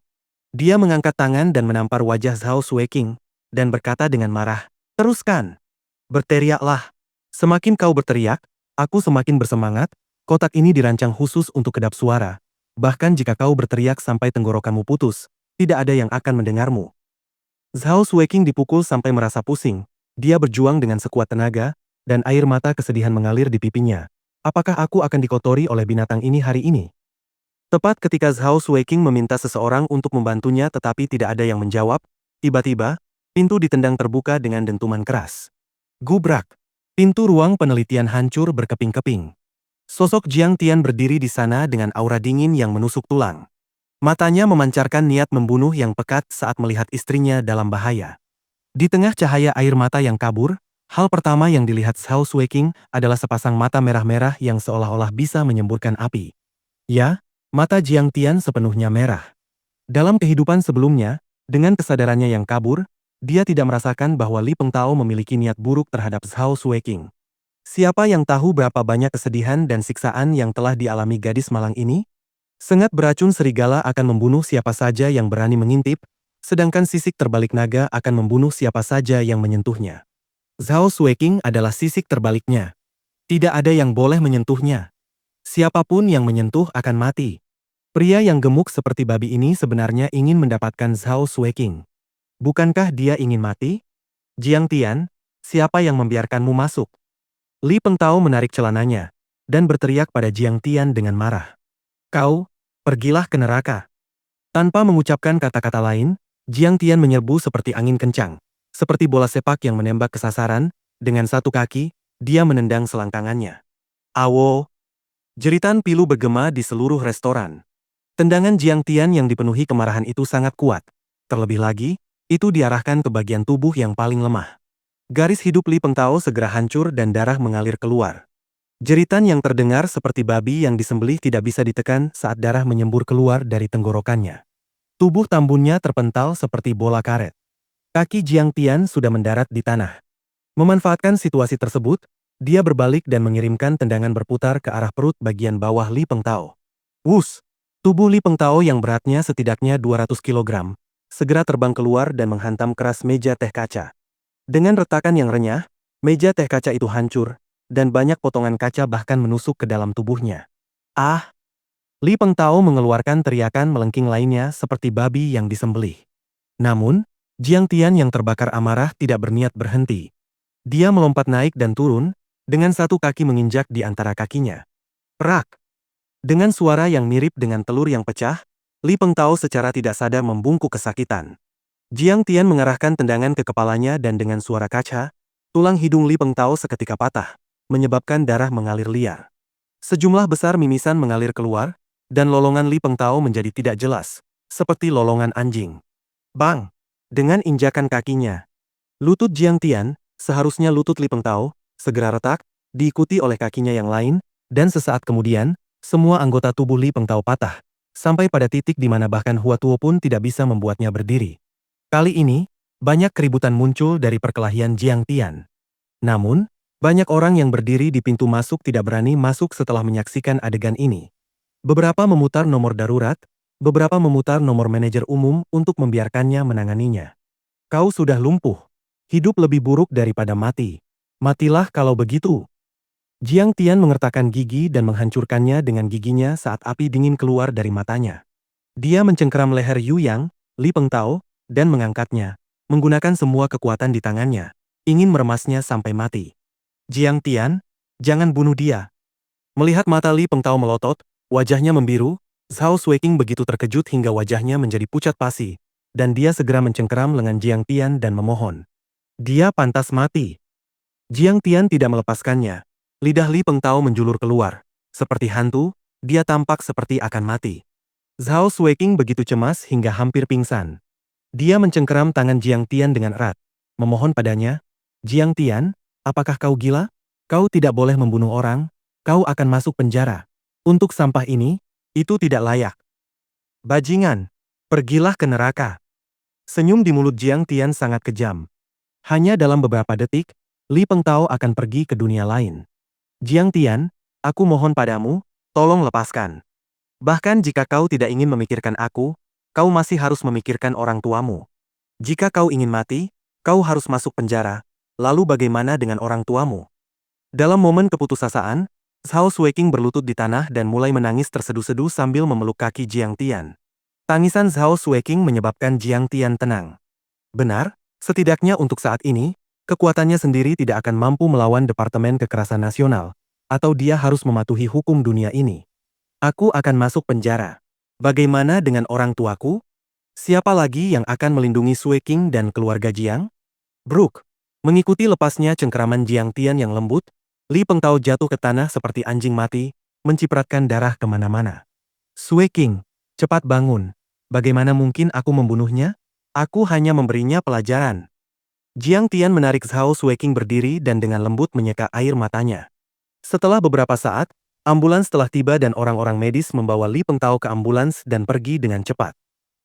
Dia mengangkat tangan dan menampar wajah Zhao Sueking, dan berkata dengan marah, teruskan. Berteriaklah. Semakin kau berteriak, aku semakin bersemangat. Kotak ini dirancang khusus untuk kedap suara. Bahkan jika kau berteriak sampai tenggorokanmu putus, tidak ada yang akan mendengarmu. Zhao Xueqing dipukul sampai merasa pusing. Dia berjuang dengan sekuat tenaga, dan air mata kesedihan mengalir di pipinya. Apakah aku akan dikotori oleh binatang ini hari ini? Tepat ketika Zhao Xueqing meminta seseorang untuk membantunya tetapi tidak ada yang menjawab, tiba-tiba, pintu ditendang terbuka dengan dentuman keras. Gubrak! Pintu ruang penelitian hancur berkeping-keping. Sosok Jiang Tian berdiri di sana dengan aura dingin yang menusuk tulang. Matanya memancarkan niat membunuh yang pekat saat melihat istrinya dalam bahaya. Di tengah cahaya air mata yang kabur, hal pertama yang dilihat Zhao Xueqing adalah sepasang mata merah-merah yang seolah-olah bisa menyemburkan api. Ya, mata Jiang Tian sepenuhnya merah. Dalam kehidupan sebelumnya, dengan kesadarannya yang kabur, dia tidak merasakan bahwa Li Pengtao memiliki niat buruk terhadap Zhao Xueqing. Siapa yang tahu berapa banyak kesedihan dan siksaan yang telah dialami gadis malang ini? Sengat beracun serigala akan membunuh siapa saja yang berani mengintip, sedangkan sisik terbalik naga akan membunuh siapa saja yang menyentuhnya. Zhao Xueqing adalah sisik terbaliknya. Tidak ada yang boleh menyentuhnya. Siapapun yang menyentuh akan mati. Pria yang gemuk seperti babi ini sebenarnya ingin mendapatkan Zhao Xueqing. Bukankah dia ingin mati? Jiang Tian, siapa yang membiarkanmu masuk? Li Pengtao menarik celananya, dan berteriak pada Jiang Tian dengan marah. Kau, pergilah ke neraka. Tanpa mengucapkan kata-kata lain, Jiang Tian menyerbu seperti angin kencang. Seperti bola sepak yang menembak ke sasaran, dengan satu kaki, dia menendang selangkangannya. Awo! Jeritan pilu bergema di seluruh restoran. Tendangan Jiang Tian yang dipenuhi kemarahan itu sangat kuat. Terlebih lagi, itu diarahkan ke bagian tubuh yang paling lemah. Garis hidup Li Pengtao segera hancur dan darah mengalir keluar. Jeritan yang terdengar seperti babi yang disembelih tidak bisa ditekan saat darah menyembur keluar dari tenggorokannya. Tubuh tambunnya terpental seperti bola karet. Kaki Jiang Tian sudah mendarat di tanah. Memanfaatkan situasi tersebut, dia berbalik dan mengirimkan tendangan berputar ke arah perut bagian bawah Li Pengtao. Wus! Tubuh Li Pengtao yang beratnya setidaknya 200 kg, segera terbang keluar dan menghantam keras meja teh kaca. Dengan retakan yang renyah, meja teh kaca itu hancur, dan banyak potongan kaca bahkan menusuk ke dalam tubuhnya. Ah! Li Pengtao mengeluarkan teriakan melengking lainnya seperti babi yang disembelih. Namun, Jiang Tian yang terbakar amarah tidak berniat berhenti. Dia melompat naik dan turun, dengan satu kaki menginjak di antara kakinya. Rak! Dengan suara yang mirip dengan telur yang pecah, Li Pengtao secara tidak sadar membungkuk kesakitan. Jiang Tian mengarahkan tendangan ke kepalanya dan dengan suara kaca, tulang hidung Li Pengtao seketika patah, menyebabkan darah mengalir liar. Sejumlah besar mimisan mengalir keluar, dan lolongan Li Pengtao menjadi tidak jelas, seperti lolongan anjing. Bang! Dengan injakan kakinya, lutut Jiang Tian, seharusnya lutut Li Pengtao, segera retak, diikuti oleh kakinya yang lain, dan sesaat kemudian, semua anggota tubuh Li Pengtao patah, sampai pada titik di mana bahkan Hua Tuo pun tidak bisa membuatnya berdiri. Kali ini, banyak keributan muncul dari perkelahian Jiang Tian. Namun, banyak orang yang berdiri di pintu masuk tidak berani masuk setelah menyaksikan adegan ini. Beberapa memutar nomor darurat, beberapa memutar nomor manajer umum untuk membiarkannya menanganinya. Kau sudah lumpuh. Hidup lebih buruk daripada mati. Matilah kalau begitu. Jiang Tian mengertakkan gigi dan menghancurkannya dengan giginya saat api dingin keluar dari matanya. Dia mencengkeram leher Yu Yang, Li Pengtao, dan mengangkatnya, menggunakan semua kekuatan di tangannya, ingin meremasnya sampai mati. Jiang Tian, jangan bunuh dia. Melihat mata Li Pengtao melotot, wajahnya membiru, Zhao Xueqing begitu terkejut hingga wajahnya menjadi pucat pasi, dan dia segera mencengkeram lengan Jiang Tian dan memohon. Dia pantas mati. Jiang Tian tidak melepaskannya. Lidah Li Pengtao menjulur keluar. Seperti hantu, dia tampak seperti akan mati. Zhao Xueqing begitu cemas hingga hampir pingsan. Dia mencengkeram tangan Jiang Tian dengan erat, memohon padanya, Jiang Tian, apakah kau gila? Kau tidak boleh membunuh orang, kau akan masuk penjara. Untuk sampah ini, itu tidak layak. Bajingan, pergilah ke neraka. Senyum di mulut Jiang Tian sangat kejam. Hanya dalam beberapa detik, Li Pengtao akan pergi ke dunia lain. Jiang Tian, aku mohon padamu, tolong lepaskan. Bahkan jika kau tidak ingin memikirkan aku, kau masih harus memikirkan orang tuamu. Jika kau ingin mati, kau harus masuk penjara, lalu bagaimana dengan orang tuamu? Dalam momen keputusasaan, Zhao Xueqing berlutut di tanah dan mulai menangis terseduh-seduh sambil memeluk kaki Jiang Tian. Tangisan Zhao Xueqing menyebabkan Jiang Tian tenang. Benar, setidaknya untuk saat ini, kekuatannya sendiri tidak akan mampu melawan Departemen Kekerasan Nasional, atau dia harus mematuhi hukum dunia ini. Aku akan masuk penjara. Bagaimana dengan orang tuaku? Siapa lagi yang akan melindungi Sui King dan keluarga Jiang? Brook. Mengikuti lepasnya cengkeraman Jiang Tian yang lembut, Li Pengtao jatuh ke tanah seperti anjing mati, mencipratkan darah kemana-mana. Sui King, cepat bangun. Bagaimana mungkin aku membunuhnya? Aku hanya memberinya pelajaran. Jiang Tian menarik Zhao Sui King berdiri dan dengan lembut menyeka air matanya. Setelah beberapa saat, ambulans telah tiba dan orang-orang medis membawa Li Pengtao ke ambulans dan pergi dengan cepat.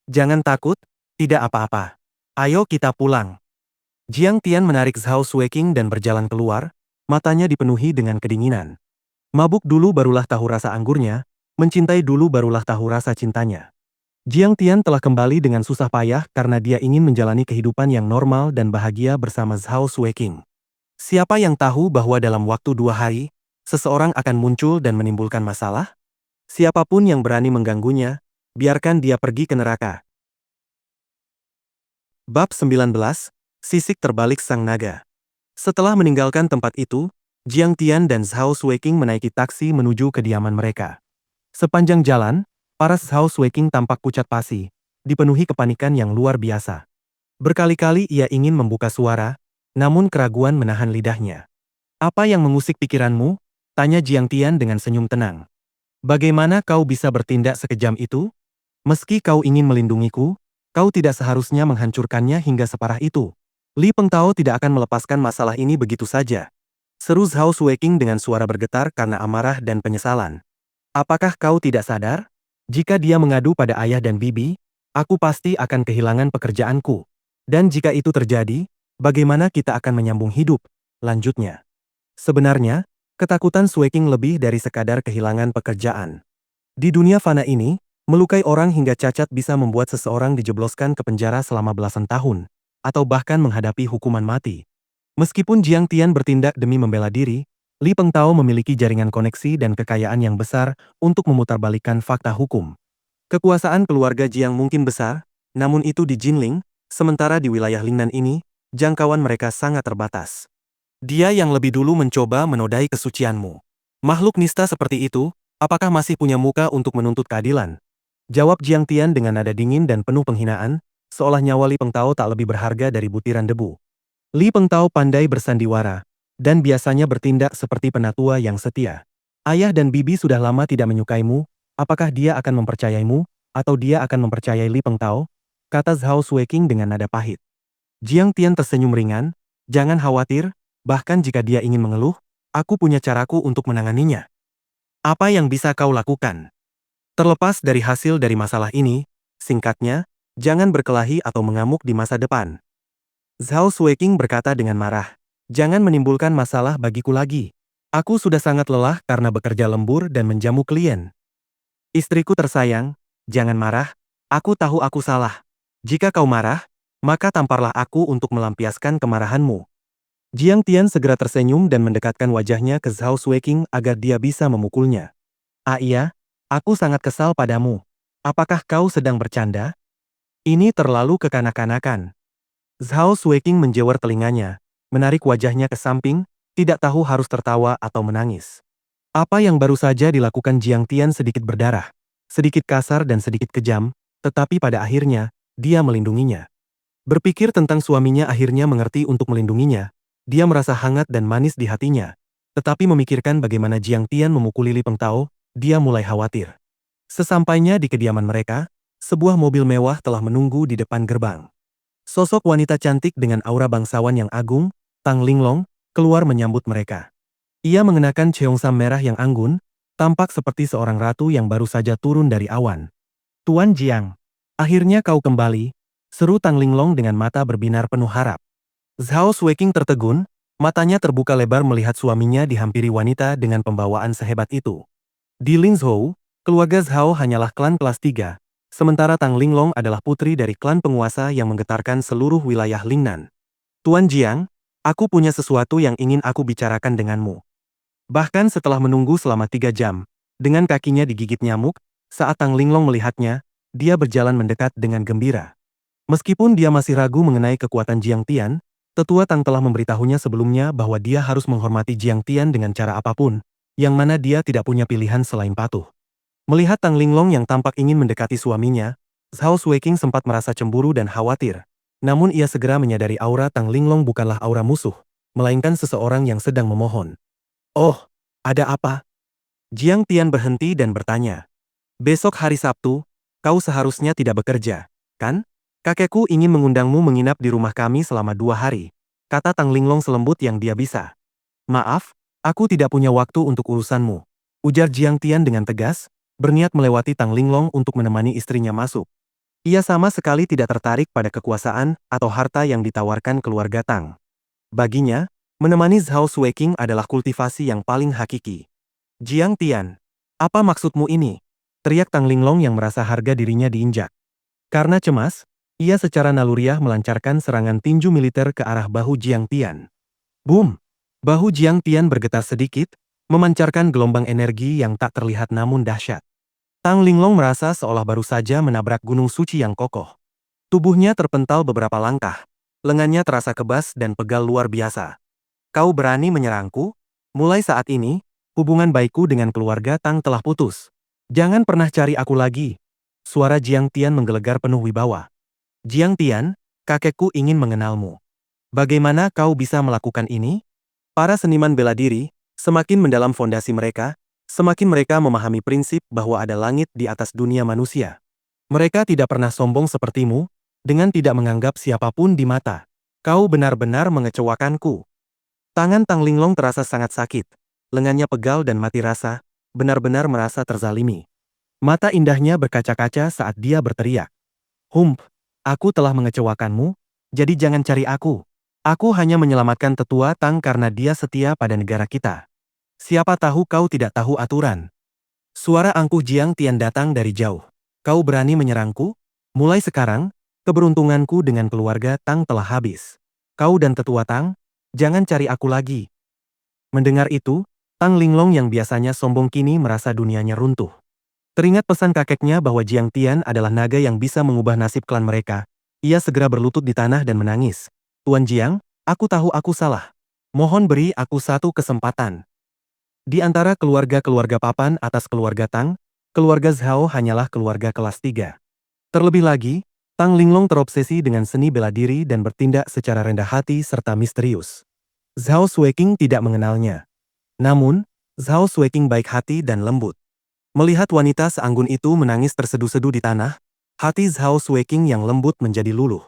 Jangan takut, tidak apa-apa. Ayo kita pulang. Jiang Tian menarik Zhao Sui King dan berjalan keluar, matanya dipenuhi dengan kedinginan. Mabuk dulu barulah tahu rasa anggurnya, mencintai dulu barulah tahu rasa cintanya. Jiang Tian telah kembali dengan susah payah karena dia ingin menjalani kehidupan yang normal dan bahagia bersama Zhao Sui King. Siapa yang tahu bahwa dalam waktu 2 hari, seseorang akan muncul dan menimbulkan masalah? Siapapun yang berani mengganggunya, biarkan dia pergi ke neraka. Bab 19, Sisik Terbalik Sang Naga. Setelah meninggalkan tempat itu, Jiang Tian dan Zhao Sui King menaiki taksi menuju kediaman mereka. Sepanjang jalan, paras Zhao Sui King tampak pucat pasi, dipenuhi kepanikan yang luar biasa. Berkali-kali ia ingin membuka suara, namun keraguan menahan lidahnya. Apa yang mengusik pikiranmu? Tanya Jiang Tian dengan senyum tenang. Bagaimana kau bisa bertindak sekejam itu? Meski kau ingin melindungiku, kau tidak seharusnya menghancurkannya hingga separah itu. Li Pengtao tidak akan melepaskan masalah ini begitu saja. Seru Zhao Sui King dengan suara bergetar karena amarah dan penyesalan. Apakah kau tidak sadar? Jika dia mengadu pada ayah dan bibi, aku pasti akan kehilangan pekerjaanku. Dan jika itu terjadi, bagaimana kita akan menyambung hidup? Lanjutnya. Sebenarnya, ketakutan Sui King lebih dari sekadar kehilangan pekerjaan. Di dunia fana ini, melukai orang hingga cacat bisa membuat seseorang dijebloskan ke penjara selama belasan tahun, atau bahkan menghadapi hukuman mati. Meskipun Jiang Tian bertindak demi membela diri, Li Pengtao memiliki jaringan koneksi dan kekayaan yang besar untuk memutarbalikkan fakta hukum. Kekuasaan keluarga Jiang mungkin besar, namun itu di Jinling, sementara di wilayah Lingnan ini, jangkauan mereka sangat terbatas. Dia yang lebih dulu mencoba menodai kesucianmu. Makhluk nista seperti itu, apakah masih punya muka untuk menuntut keadilan? Jawab Jiang Tian dengan nada dingin dan penuh penghinaan, seolah nyawa Li Pengtao tak lebih berharga dari butiran debu. Li Pengtao pandai bersandiwara, dan biasanya bertindak seperti penatua yang setia. Ayah dan bibi sudah lama tidak menyukaimu, apakah dia akan mempercayaimu, atau dia akan mempercayai Li Pengtao? Kata Zhao Sui King dengan nada pahit. Jiang Tian tersenyum ringan, jangan khawatir, bahkan jika dia ingin mengeluh, aku punya caraku untuk menanganinya. Apa yang bisa kau lakukan? Terlepas dari hasil dari masalah ini, singkatnya, jangan berkelahi atau mengamuk di masa depan. Zhao Sui King berkata dengan marah, jangan menimbulkan masalah bagiku lagi. Aku sudah sangat lelah karena bekerja lembur dan menjamu klien. Istriku tersayang, jangan marah, aku tahu aku salah. Jika kau marah, maka tamparlah aku untuk melampiaskan kemarahanmu. Jiang Tian segera tersenyum dan mendekatkan wajahnya ke Zhao Sui King agar dia bisa memukulnya. Ah iya, aku sangat kesal padamu. Apakah kau sedang bercanda? Ini terlalu kekanak-kanakan. Zhao Sui King menjewer telinganya, menarik wajahnya ke samping, tidak tahu harus tertawa atau menangis. Apa yang baru saja dilakukan Jiang Tian sedikit berdarah, sedikit kasar dan sedikit kejam, tetapi pada akhirnya, dia melindunginya. Berpikir tentang suaminya akhirnya mengerti untuk melindunginya, dia merasa hangat dan manis di hatinya. Tetapi memikirkan bagaimana Jiang Tian memukuli Li Pengtao, dia mulai khawatir. Sesampainya di kediaman mereka, sebuah mobil mewah telah menunggu di depan gerbang. Sosok wanita cantik dengan aura bangsawan yang agung, Tang Linglong, keluar menyambut mereka. Ia mengenakan cheongsam merah yang anggun, tampak seperti seorang ratu yang baru saja turun dari awan. Tuan Jiang, akhirnya kau kembali, seru Tang Linglong dengan mata berbinar penuh harap. Zhao Sui King tertegun, matanya terbuka lebar melihat suaminya dihampiri wanita dengan pembawaan sehebat itu. Di Linzhou, keluarga Zhao hanyalah klan kelas 3, sementara Tang Linglong adalah putri dari klan penguasa yang menggetarkan seluruh wilayah Lingnan. Tuan Jiang, aku punya sesuatu yang ingin aku bicarakan denganmu. Bahkan setelah menunggu selama 3 jam, dengan kakinya digigit nyamuk, saat Tang Linglong melihatnya, dia berjalan mendekat dengan gembira. Meskipun dia masih ragu mengenai kekuatan Jiang Tian, tetua Tang telah memberitahunya sebelumnya bahwa dia harus menghormati Jiang Tian dengan cara apapun, yang mana dia tidak punya pilihan selain patuh. Melihat Tang Linglong yang tampak ingin mendekati suaminya, Zhao Suiking sempat merasa cemburu dan khawatir. Namun ia segera menyadari aura Tang Linglong bukanlah aura musuh, melainkan seseorang yang sedang memohon. Oh, ada apa? Jiang Tian berhenti dan bertanya. Besok hari Sabtu, kau seharusnya tidak bekerja, kan? Kakekku ingin mengundangmu menginap di rumah kami selama 2 hari, kata Tang Linglong selembut yang dia bisa. Maaf, aku tidak punya waktu untuk urusanmu, ujar Jiang Tian dengan tegas, berniat melewati Tang Linglong untuk menemani istrinya masuk. Ia sama sekali tidak tertarik pada kekuasaan atau harta yang ditawarkan keluarga Tang. Baginya, menemani Zhao Suiking adalah kultivasi yang paling hakiki. Jiang Tian, apa maksudmu ini? Teriak Tang Linglong yang merasa harga dirinya diinjak. Karena cemas, ia secara naluriah melancarkan serangan tinju militer ke arah bahu Jiang Tian. Boom! Bahu Jiang Tian bergetar sedikit, memancarkan gelombang energi yang tak terlihat namun dahsyat. Tang Linglong merasa seolah baru saja menabrak gunung suci yang kokoh. Tubuhnya terpental beberapa langkah. Lengannya terasa kebas dan pegal luar biasa. Kau berani menyerangku? Mulai saat ini, hubungan baikku dengan keluarga Tang telah putus. Jangan pernah cari aku lagi. Suara Jiang Tian menggelegar penuh wibawa. Jiang Tian, kakekku ingin mengenalmu. Bagaimana kau bisa melakukan ini? Para seniman bela diri, semakin mendalam fondasi mereka, semakin mereka memahami prinsip bahwa ada langit di atas dunia manusia. Mereka tidak pernah sombong sepertimu, dengan tidak menganggap siapapun di mata. Kau benar-benar mengecewakanku. Tangan Tang Linglong terasa sangat sakit. Lengannya pegal dan mati rasa, benar-benar merasa terzalimi. Mata indahnya berkaca-kaca saat dia berteriak. Aku telah mengecewakanmu, jadi jangan cari aku. Aku hanya menyelamatkan tetua Tang karena dia setia pada negara kita. Siapa tahu kau tidak tahu aturan. Suara angkuh Jiang Tian datang dari jauh. Kau berani menyerangku? Mulai sekarang, keberuntunganku dengan keluarga Tang telah habis. Kau dan tetua Tang, jangan cari aku lagi. Mendengar itu, Tang Linglong yang biasanya sombong kini merasa dunianya runtuh. Teringat pesan kakeknya bahwa Jiang Tian adalah naga yang bisa mengubah nasib klan mereka. Ia segera berlutut di tanah dan menangis. Tuan Jiang, aku tahu aku salah. Mohon beri aku satu kesempatan. Di antara keluarga-keluarga papan atas keluarga Tang, keluarga Zhao hanyalah keluarga kelas 3. Terlebih lagi, Tang Linglong terobsesi dengan seni bela diri dan bertindak secara rendah hati serta misterius. Zhao Suiking tidak mengenalnya. Namun, Zhao Suiking baik hati dan lembut. Melihat wanita seanggun itu menangis terseduh-seduh di tanah, hati Zhao Suiking yang lembut menjadi luluh.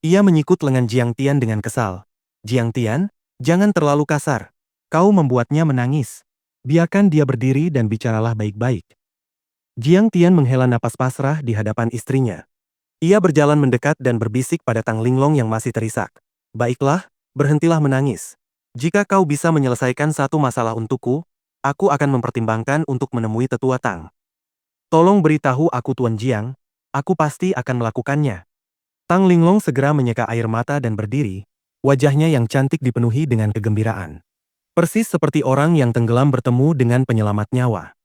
Ia menyikut lengan Jiang Tian dengan kesal. Jiang Tian, jangan terlalu kasar. Kau membuatnya menangis. Biarkan dia berdiri dan bicaralah baik-baik. Jiang Tian menghela napas pasrah di hadapan istrinya. Ia berjalan mendekat dan berbisik pada Tang Linglong yang masih terisak. Baiklah, berhentilah menangis. Jika kau bisa menyelesaikan satu masalah untukku, aku akan mempertimbangkan untuk menemui tetua Tang. Tolong beritahu aku Tuan Jiang, aku pasti akan melakukannya. Tang Linglong segera menyeka air mata dan berdiri, wajahnya yang cantik dipenuhi dengan kegembiraan. Persis seperti orang yang tenggelam bertemu dengan penyelamat nyawa.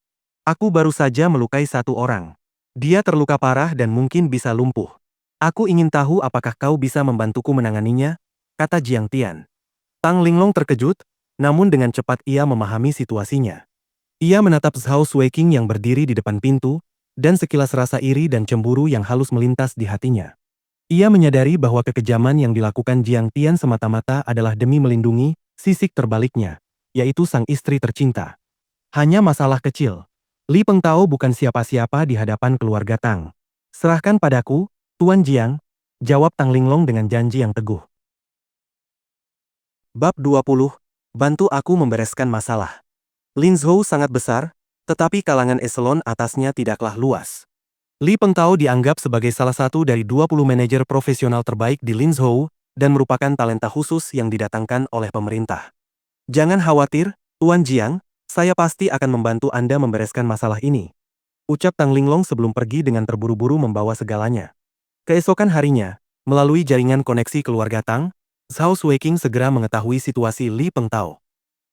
Aku baru saja melukai satu orang. Dia terluka parah dan mungkin bisa lumpuh. Aku ingin tahu apakah kau bisa membantuku menanganinya, kata Jiang Tian. Tang Linglong terkejut, namun dengan cepat ia memahami situasinya. Ia menatap Zhao Suiking yang berdiri di depan pintu, dan sekilas rasa iri dan cemburu yang halus melintas di hatinya. Ia menyadari bahwa kekejaman yang dilakukan Jiang Tian semata-mata adalah demi melindungi sisik terbaliknya, yaitu sang istri tercinta. Hanya masalah kecil. Li Pengtao bukan siapa-siapa di hadapan keluarga Tang. Serahkan padaku, Tuan Jiang, jawab Tang Linglong dengan janji yang teguh. Bab 20, bantu aku membereskan masalah. Lin Zhou sangat besar, tetapi kalangan eselon atasnya tidaklah luas. Li Pengtao dianggap sebagai salah satu dari 20 manajer profesional terbaik di Lin Zhou dan merupakan talenta khusus yang didatangkan oleh pemerintah. Jangan khawatir, Tuan Jiang, saya pasti akan membantu Anda membereskan masalah ini. Ucap Tang Linglong sebelum pergi dengan terburu-buru membawa segalanya. Keesokan harinya, melalui jaringan koneksi keluarga Tang, Zhao Suiking segera mengetahui situasi Li Pengtao.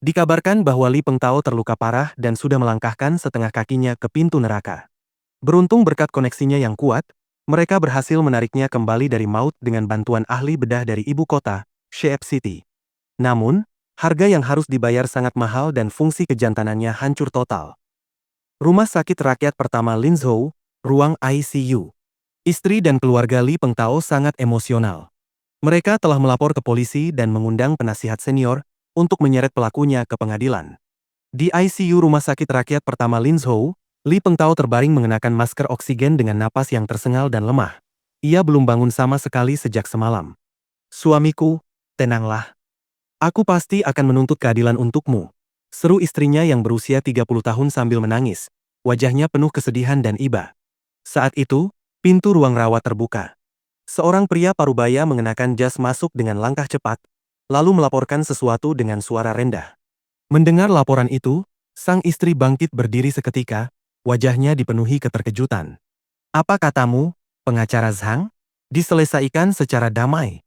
Dikabarkan bahwa Li Pengtao terluka parah dan sudah melangkahkan setengah kakinya ke pintu neraka. Beruntung berkat koneksinya yang kuat, Mereka berhasil menariknya kembali dari maut dengan bantuan ahli bedah dari ibu kota, Sheep City. Namun, harga yang harus dibayar sangat mahal dan fungsi kejantanannya hancur total. Rumah sakit rakyat pertama Linzhou, ruang ICU. Istri dan keluarga Li Pengtao sangat emosional. Mereka telah melapor ke polisi dan mengundang penasihat senior untuk menyeret pelakunya ke pengadilan. Di ICU Rumah Sakit Rakyat Pertama Linzhou, Li Pengtao terbaring mengenakan masker oksigen dengan napas yang tersengal dan lemah. Ia belum bangun sama sekali sejak semalam. "Suamiku, tenanglah. Aku pasti akan menuntut keadilan untukmu," seru istrinya yang berusia 30 tahun sambil menangis. Wajahnya penuh kesedihan dan iba. Saat itu, pintu ruang rawat terbuka. Seorang pria parubaya mengenakan jas masuk dengan langkah cepat, lalu melaporkan sesuatu dengan suara rendah. Mendengar laporan itu, sang istri bangkit berdiri seketika, wajahnya dipenuhi keterkejutan. "Apa katamu, pengacara Zhang?" "Diselesaikan secara damai."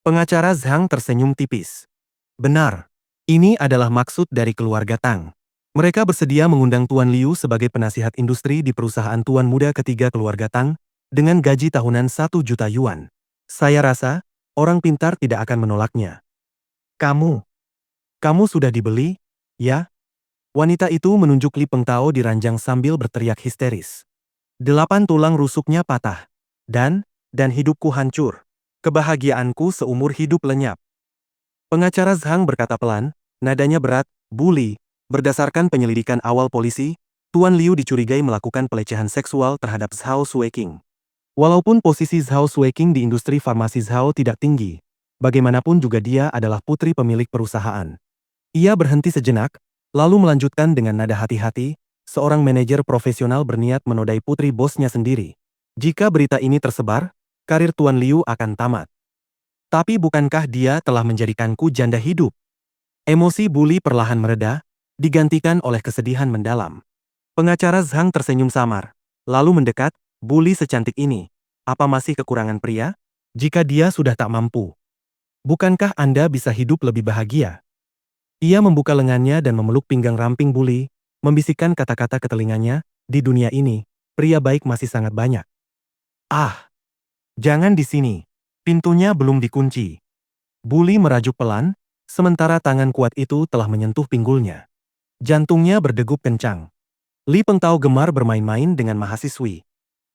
Pengacara Zhang tersenyum tipis. "Benar. Ini adalah maksud dari keluarga Tang. Mereka bersedia mengundang Tuan Liu sebagai penasihat industri di perusahaan tuan muda ketiga keluarga Tang dengan gaji tahunan 1 juta yuan. Saya rasa, orang pintar tidak akan menolaknya." Kamu sudah dibeli, ya?" Wanita itu menunjuk Li Pengtao di ranjang sambil berteriak histeris. 8 tulang rusuknya patah. Dan hidupku hancur. Kebahagiaanku seumur hidup lenyap. Pengacara Zhang berkata pelan, nadanya berat, "Bu Li, berdasarkan penyelidikan awal polisi, Tuan Liu dicurigai melakukan pelecehan seksual terhadap Zhao Sueking. Walaupun posisi Zhao Sueking di industri farmasi Zhao tidak tinggi, bagaimanapun juga dia adalah putri pemilik perusahaan." Ia berhenti sejenak, lalu melanjutkan dengan nada hati-hati, "Seorang manajer profesional berniat menodai putri bosnya sendiri. Jika berita ini tersebar, karir Tuan Liu akan tamat. Tapi bukankah dia telah menjadikanku janda hidup?" Emosi Bu Li perlahan mereda, digantikan oleh kesedihan mendalam. Pengacara Zhang tersenyum samar, lalu mendekat, "Bu Li secantik ini, apa masih kekurangan pria? Jika dia sudah tak mampu, bukankah Anda bisa hidup lebih bahagia?" Ia membuka lengannya dan memeluk pinggang ramping Bu Li, membisikkan kata-kata ke telinganya, "Di dunia ini, pria baik masih sangat banyak." "Ah, jangan di sini. Pintunya belum dikunci." Bu Li merajuk pelan, sementara tangan kuat itu telah menyentuh pinggulnya. Jantungnya berdegup kencang. Li Pengtao gemar bermain-main dengan mahasiswi.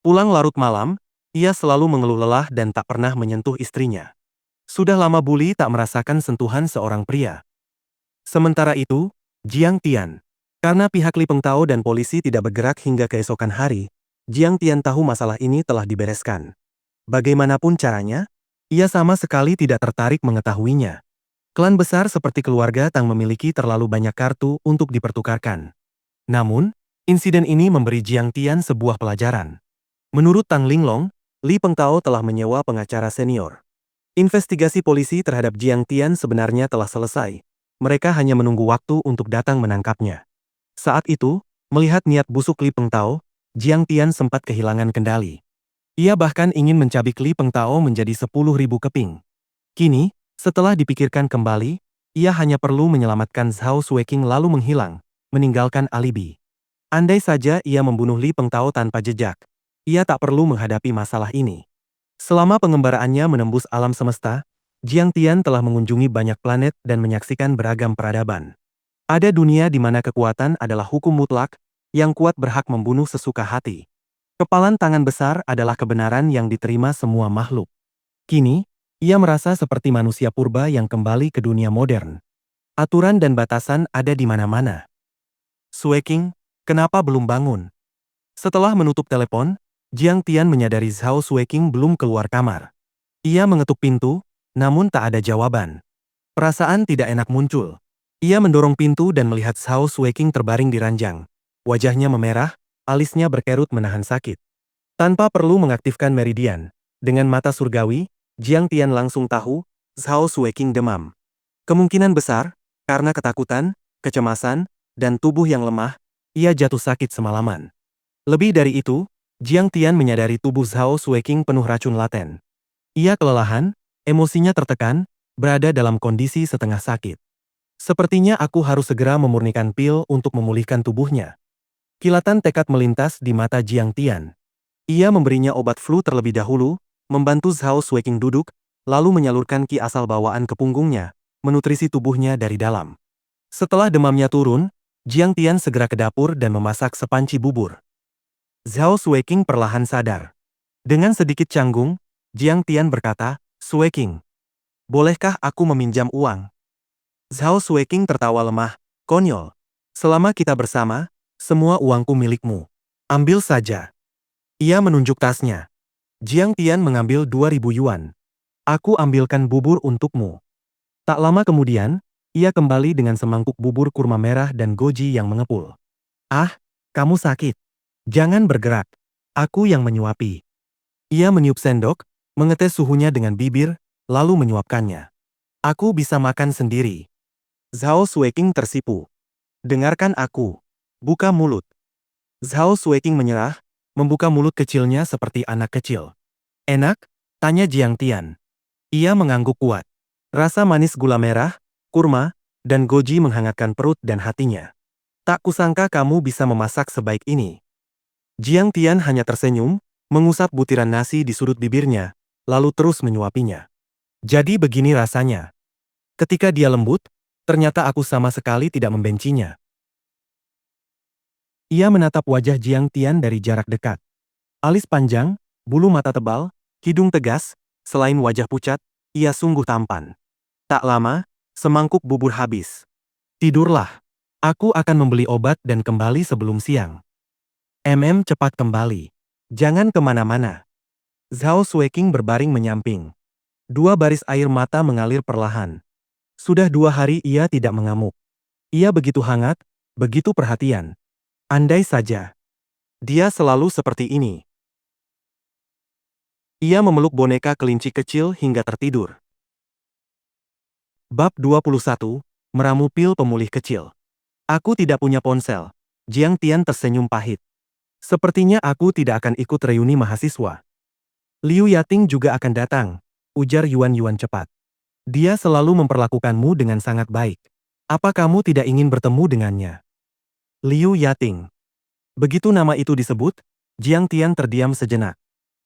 Pulang larut malam, ia selalu mengeluh lelah dan tak pernah menyentuh istrinya. Sudah lama Bu Li tak merasakan sentuhan seorang pria. Sementara itu, Jiang Tian. Karena pihak Li Pengtao dan polisi tidak bergerak hingga keesokan hari, Jiang Tian tahu masalah ini telah dibereskan. Bagaimanapun caranya, ia sama sekali tidak tertarik mengetahuinya. Klan besar seperti keluarga Tang memiliki terlalu banyak kartu untuk dipertukarkan. Namun, insiden ini memberi Jiang Tian sebuah pelajaran. Menurut Tang Linglong, Li Pengtao telah menyewa pengacara senior. Investigasi polisi terhadap Jiang Tian sebenarnya telah selesai. Mereka hanya menunggu waktu untuk datang menangkapnya. Saat itu, melihat niat busuk Li Pengtao, Jiang Tian sempat kehilangan kendali. Ia bahkan ingin mencabik Li Pengtao menjadi 10.000 keping. Kini, setelah dipikirkan kembali, ia hanya perlu menyelamatkan Zhao Sueking lalu menghilang, meninggalkan alibi. Andai saja ia membunuh Li Pengtao tanpa jejak, ia tak perlu menghadapi masalah ini. Selama pengembaraannya menembus alam semesta, Jiang Tian telah mengunjungi banyak planet dan menyaksikan beragam peradaban. Ada dunia di mana kekuatan adalah hukum mutlak, yang kuat berhak membunuh sesuka hati. Kepalan tangan besar adalah kebenaran yang diterima semua makhluk. Kini, ia merasa seperti manusia purba yang kembali ke dunia modern. Aturan dan batasan ada di mana-mana. "Sueking, kenapa belum bangun?" Setelah menutup telepon, Jiang Tian menyadari Zhao Sueking belum keluar kamar. Ia mengetuk pintu, namun tak ada jawaban. Perasaan tidak enak muncul. Ia mendorong pintu dan melihat Zhao Sueking terbaring di ranjang. Wajahnya memerah, alisnya berkerut menahan sakit. Tanpa perlu mengaktifkan meridian, dengan mata surgawi, Jiang Tian langsung tahu, Zhao Sueking demam. Kemungkinan besar, karena ketakutan, kecemasan, dan tubuh yang lemah, ia jatuh sakit semalaman. Lebih dari itu, Jiang Tian menyadari tubuh Zhao Sueking penuh racun laten. Ia kelelahan, emosinya tertekan, berada dalam kondisi setengah sakit. "Sepertinya aku harus segera memurnikan pil untuk memulihkan tubuhnya." Kilatan tekad melintas di mata Jiang Tian. Ia memberinya obat flu terlebih dahulu, membantu Zhao Sueking duduk, lalu menyalurkan ki asal bawaan ke punggungnya, menutrisi tubuhnya dari dalam. Setelah demamnya turun, Jiang Tian segera ke dapur dan memasak sepanci bubur. Zhao Sueking perlahan sadar. Dengan sedikit canggung, Jiang Tian berkata, "Sueking, bolehkah aku meminjam uang?" Zhao Sueking tertawa lemah, "Konyol. Selama kita bersama, semua uangku milikmu. Ambil saja." Ia menunjuk tasnya. Jiang Tian mengambil 2.000 yuan. "Aku ambilkan bubur untukmu." Tak lama kemudian, ia kembali dengan semangkuk bubur kurma merah dan goji yang mengepul. "Ah, kamu sakit. Jangan bergerak. Aku yang menyuapi." Ia meniup sendok, mengetes suhunya dengan bibir, lalu menyuapkannya. "Aku bisa makan sendiri." Zhao Sueking tersipu. "Dengarkan aku. Buka mulut." Zhao Sueking menyerah, membuka mulut kecilnya seperti anak kecil. "Enak?" tanya Jiang Tian. Ia mengangguk kuat. Rasa manis gula merah, kurma, dan goji menghangatkan perut dan hatinya. "Tak kusangka kamu bisa memasak sebaik ini." Jiang Tian hanya tersenyum, mengusap butiran nasi di sudut bibirnya, lalu terus menyuapinya. "Jadi begini rasanya. Ketika dia lembut, ternyata aku sama sekali tidak membencinya." Ia menatap wajah Jiang Tian dari jarak dekat. Alis panjang, bulu mata tebal, hidung tegas, selain wajah pucat, ia sungguh tampan. Tak lama, semangkuk bubur habis. "Tidurlah. Aku akan membeli obat dan kembali sebelum siang." Cepat kembali. Jangan kemana-mana." Zhao Sueking berbaring menyamping. 2 baris air mata mengalir perlahan. Sudah 2 hari ia tidak mengamuk. Ia begitu hangat, begitu perhatian. Andai saja dia selalu seperti ini. Ia memeluk boneka kelinci kecil hingga tertidur. Bab 21, Meramu Pil Pemulih Kecil. "Aku tidak punya ponsel." Jiang Tian tersenyum pahit. "Sepertinya aku tidak akan ikut reuni mahasiswa." "Liu Yating juga akan datang," ujar Yuan Yuan cepat. "Dia selalu memperlakukanmu dengan sangat baik. Apa kamu tidak ingin bertemu dengannya?" Liu Yating. Begitu nama itu disebut, Jiang Tian terdiam sejenak.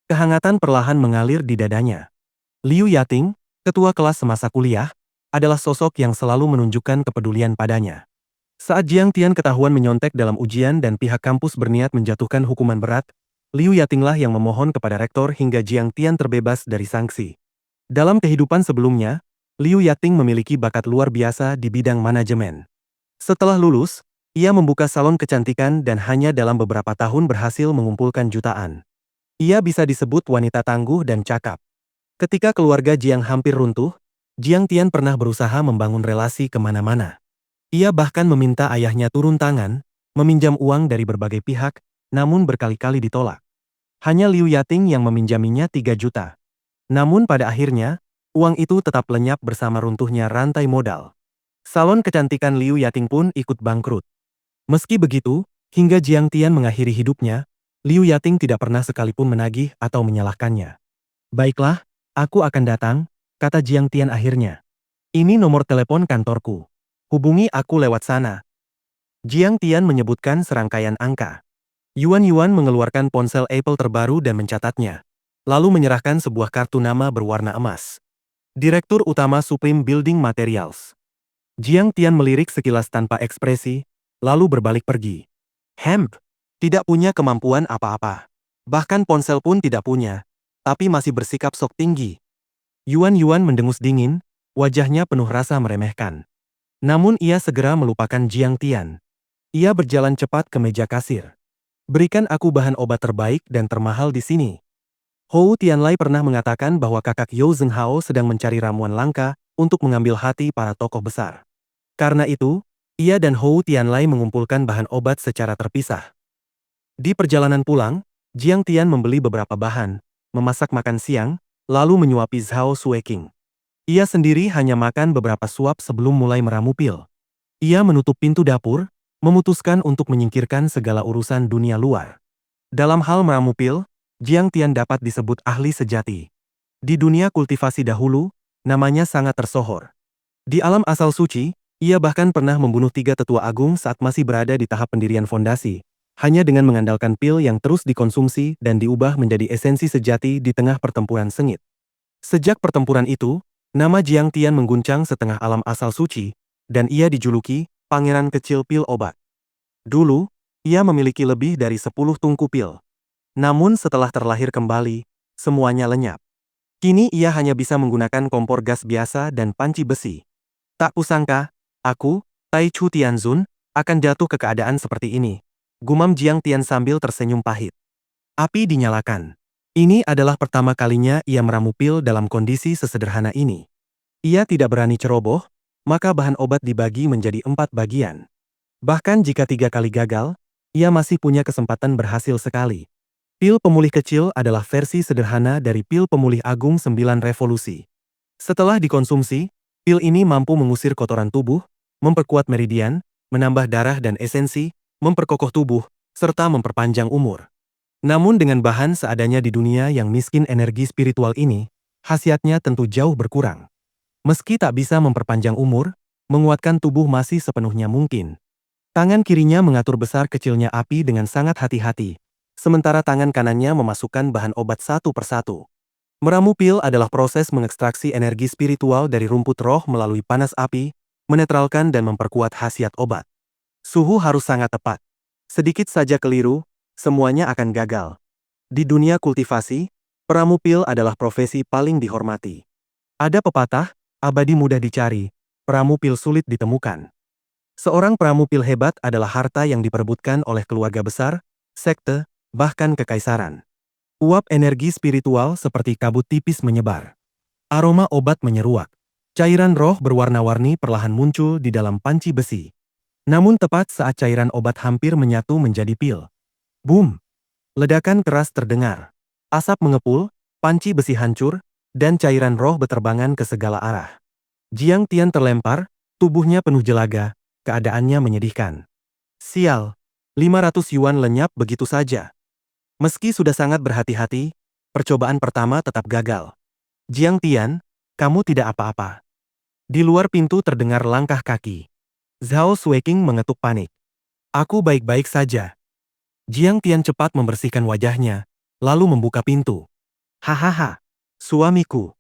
Kehangatan perlahan mengalir di dadanya. Liu Yating, ketua kelas semasa kuliah, adalah sosok yang selalu menunjukkan kepedulian padanya. Saat Jiang Tian ketahuan menyontek dalam ujian dan pihak kampus berniat menjatuhkan hukuman berat, Liu Yatinglah yang memohon kepada rektor hingga Jiang Tian terbebas dari sanksi. Dalam kehidupan sebelumnya, Liu Yating memiliki bakat luar biasa di bidang manajemen. Setelah lulus, ia membuka salon kecantikan dan hanya dalam beberapa tahun berhasil mengumpulkan jutaan. Ia bisa disebut wanita tangguh dan cakap. Ketika keluarga Jiang hampir runtuh, Jiang Tian pernah berusaha membangun relasi kemana-mana. Ia bahkan meminta ayahnya turun tangan, meminjam uang dari berbagai pihak, namun berkali-kali ditolak. Hanya Liu Yating yang meminjaminya 3 juta. Namun pada akhirnya, uang itu tetap lenyap bersama runtuhnya rantai modal. Salon kecantikan Liu Yating pun ikut bangkrut. Meski begitu, hingga Jiang Tian mengakhiri hidupnya, Liu Yating tidak pernah sekalipun menagih atau menyalahkannya. "Baiklah, aku akan datang," kata Jiang Tian akhirnya. "Ini nomor telepon kantorku. Hubungi aku lewat sana." Jiang Tian menyebutkan serangkaian angka. Yuan Yuan mengeluarkan ponsel Apple terbaru dan mencatatnya, lalu menyerahkan sebuah kartu nama berwarna emas. "Direktur Utama Supreme Building Materials." Jiang Tian melirik sekilas tanpa ekspresi, lalu berbalik pergi. Tidak punya kemampuan apa-apa. Bahkan ponsel pun tidak punya, tapi masih bersikap sok tinggi. Yuan Yuan mendengus dingin, wajahnya penuh rasa meremehkan. Namun ia segera melupakan Jiang Tian. Ia berjalan cepat ke meja kasir. "Berikan aku bahan obat terbaik dan termahal di sini." Hou Tianlai pernah mengatakan bahwa kakak You Zhenghao sedang mencari ramuan langka untuk mengambil hati para tokoh besar. Karena itu, ia dan Hou Tianlai mengumpulkan bahan obat secara terpisah. Di perjalanan pulang, Jiang Tian membeli beberapa bahan, memasak makan siang, lalu menyuapi Zhao Sueking. Ia sendiri hanya makan beberapa suap sebelum mulai meramu pil. Ia menutup pintu dapur, memutuskan untuk menyingkirkan segala urusan dunia luar. Dalam hal meramu pil, Jiang Tian dapat disebut ahli sejati. Di dunia kultivasi dahulu, namanya sangat tersohor. Di alam asal suci, ia bahkan pernah membunuh 3 tetua agung saat masih berada di tahap pendirian fondasi, Hanya dengan mengandalkan pil yang terus dikonsumsi dan diubah menjadi esensi sejati di tengah pertempuran sengit. Sejak pertempuran itu, nama Jiang Tian mengguncang setengah alam asal suci, dan ia dijuluki Pangeran Kecil Pil Obat. Dulu, ia memiliki lebih dari 10 tungku pil. Namun setelah terlahir kembali, semuanya lenyap. Kini ia hanya bisa menggunakan kompor gas biasa dan panci besi. Tak kusangka, aku, Tai Chu Tianzun, akan jatuh ke keadaan seperti ini. Gumam Jiang Tian sambil tersenyum pahit. Api dinyalakan. Ini adalah pertama kalinya ia meramu pil dalam kondisi sesederhana ini. Ia tidak berani ceroboh, maka bahan obat dibagi menjadi 4 bagian. Bahkan jika 3 kali gagal, ia masih punya kesempatan berhasil sekali. Pil pemulih kecil adalah versi sederhana dari pil pemulih agung 9 revolusi. Setelah dikonsumsi, pil ini mampu mengusir kotoran tubuh, memperkuat meridian, menambah darah dan esensi, memperkokoh tubuh, serta memperpanjang umur. Namun dengan bahan seadanya di dunia yang miskin energi spiritual ini, khasiatnya tentu jauh berkurang. Meski tak bisa memperpanjang umur, menguatkan tubuh masih sepenuhnya mungkin. Tangan kirinya mengatur besar kecilnya api dengan sangat hati-hati, sementara tangan kanannya memasukkan bahan obat satu persatu. Meramu pil adalah proses mengekstraksi energi spiritual dari rumput roh melalui panas api, menetralkan dan memperkuat khasiat obat. Suhu harus sangat tepat. Sedikit saja keliru, semuanya akan gagal. Di dunia kultivasi, peramu pil adalah profesi paling dihormati. Ada pepatah, abadi mudah dicari, peramu pil sulit ditemukan. Seorang peramu pil hebat adalah harta yang diperebutkan oleh keluarga besar, sekte, bahkan kekaisaran. Uap energi spiritual seperti kabut tipis menyebar. Aroma obat menyeruak. Cairan roh berwarna-warni perlahan muncul di dalam panci besi. Namun tepat saat cairan obat hampir menyatu menjadi pil. Boom! Ledakan keras terdengar. Asap mengepul, panci besi hancur, dan cairan roh beterbangan ke segala arah. Jiang Tian terlempar, tubuhnya penuh jelaga, keadaannya menyedihkan. Sial, 500 yuan lenyap begitu saja. Meski sudah sangat berhati-hati, percobaan pertama tetap gagal. Jiang Tian, kamu tidak apa-apa. Di luar pintu terdengar langkah kaki. Zhao Sueking mengetuk panik. Aku baik-baik saja. Jiang Tian cepat membersihkan wajahnya, lalu membuka pintu. Hahaha, suamiku.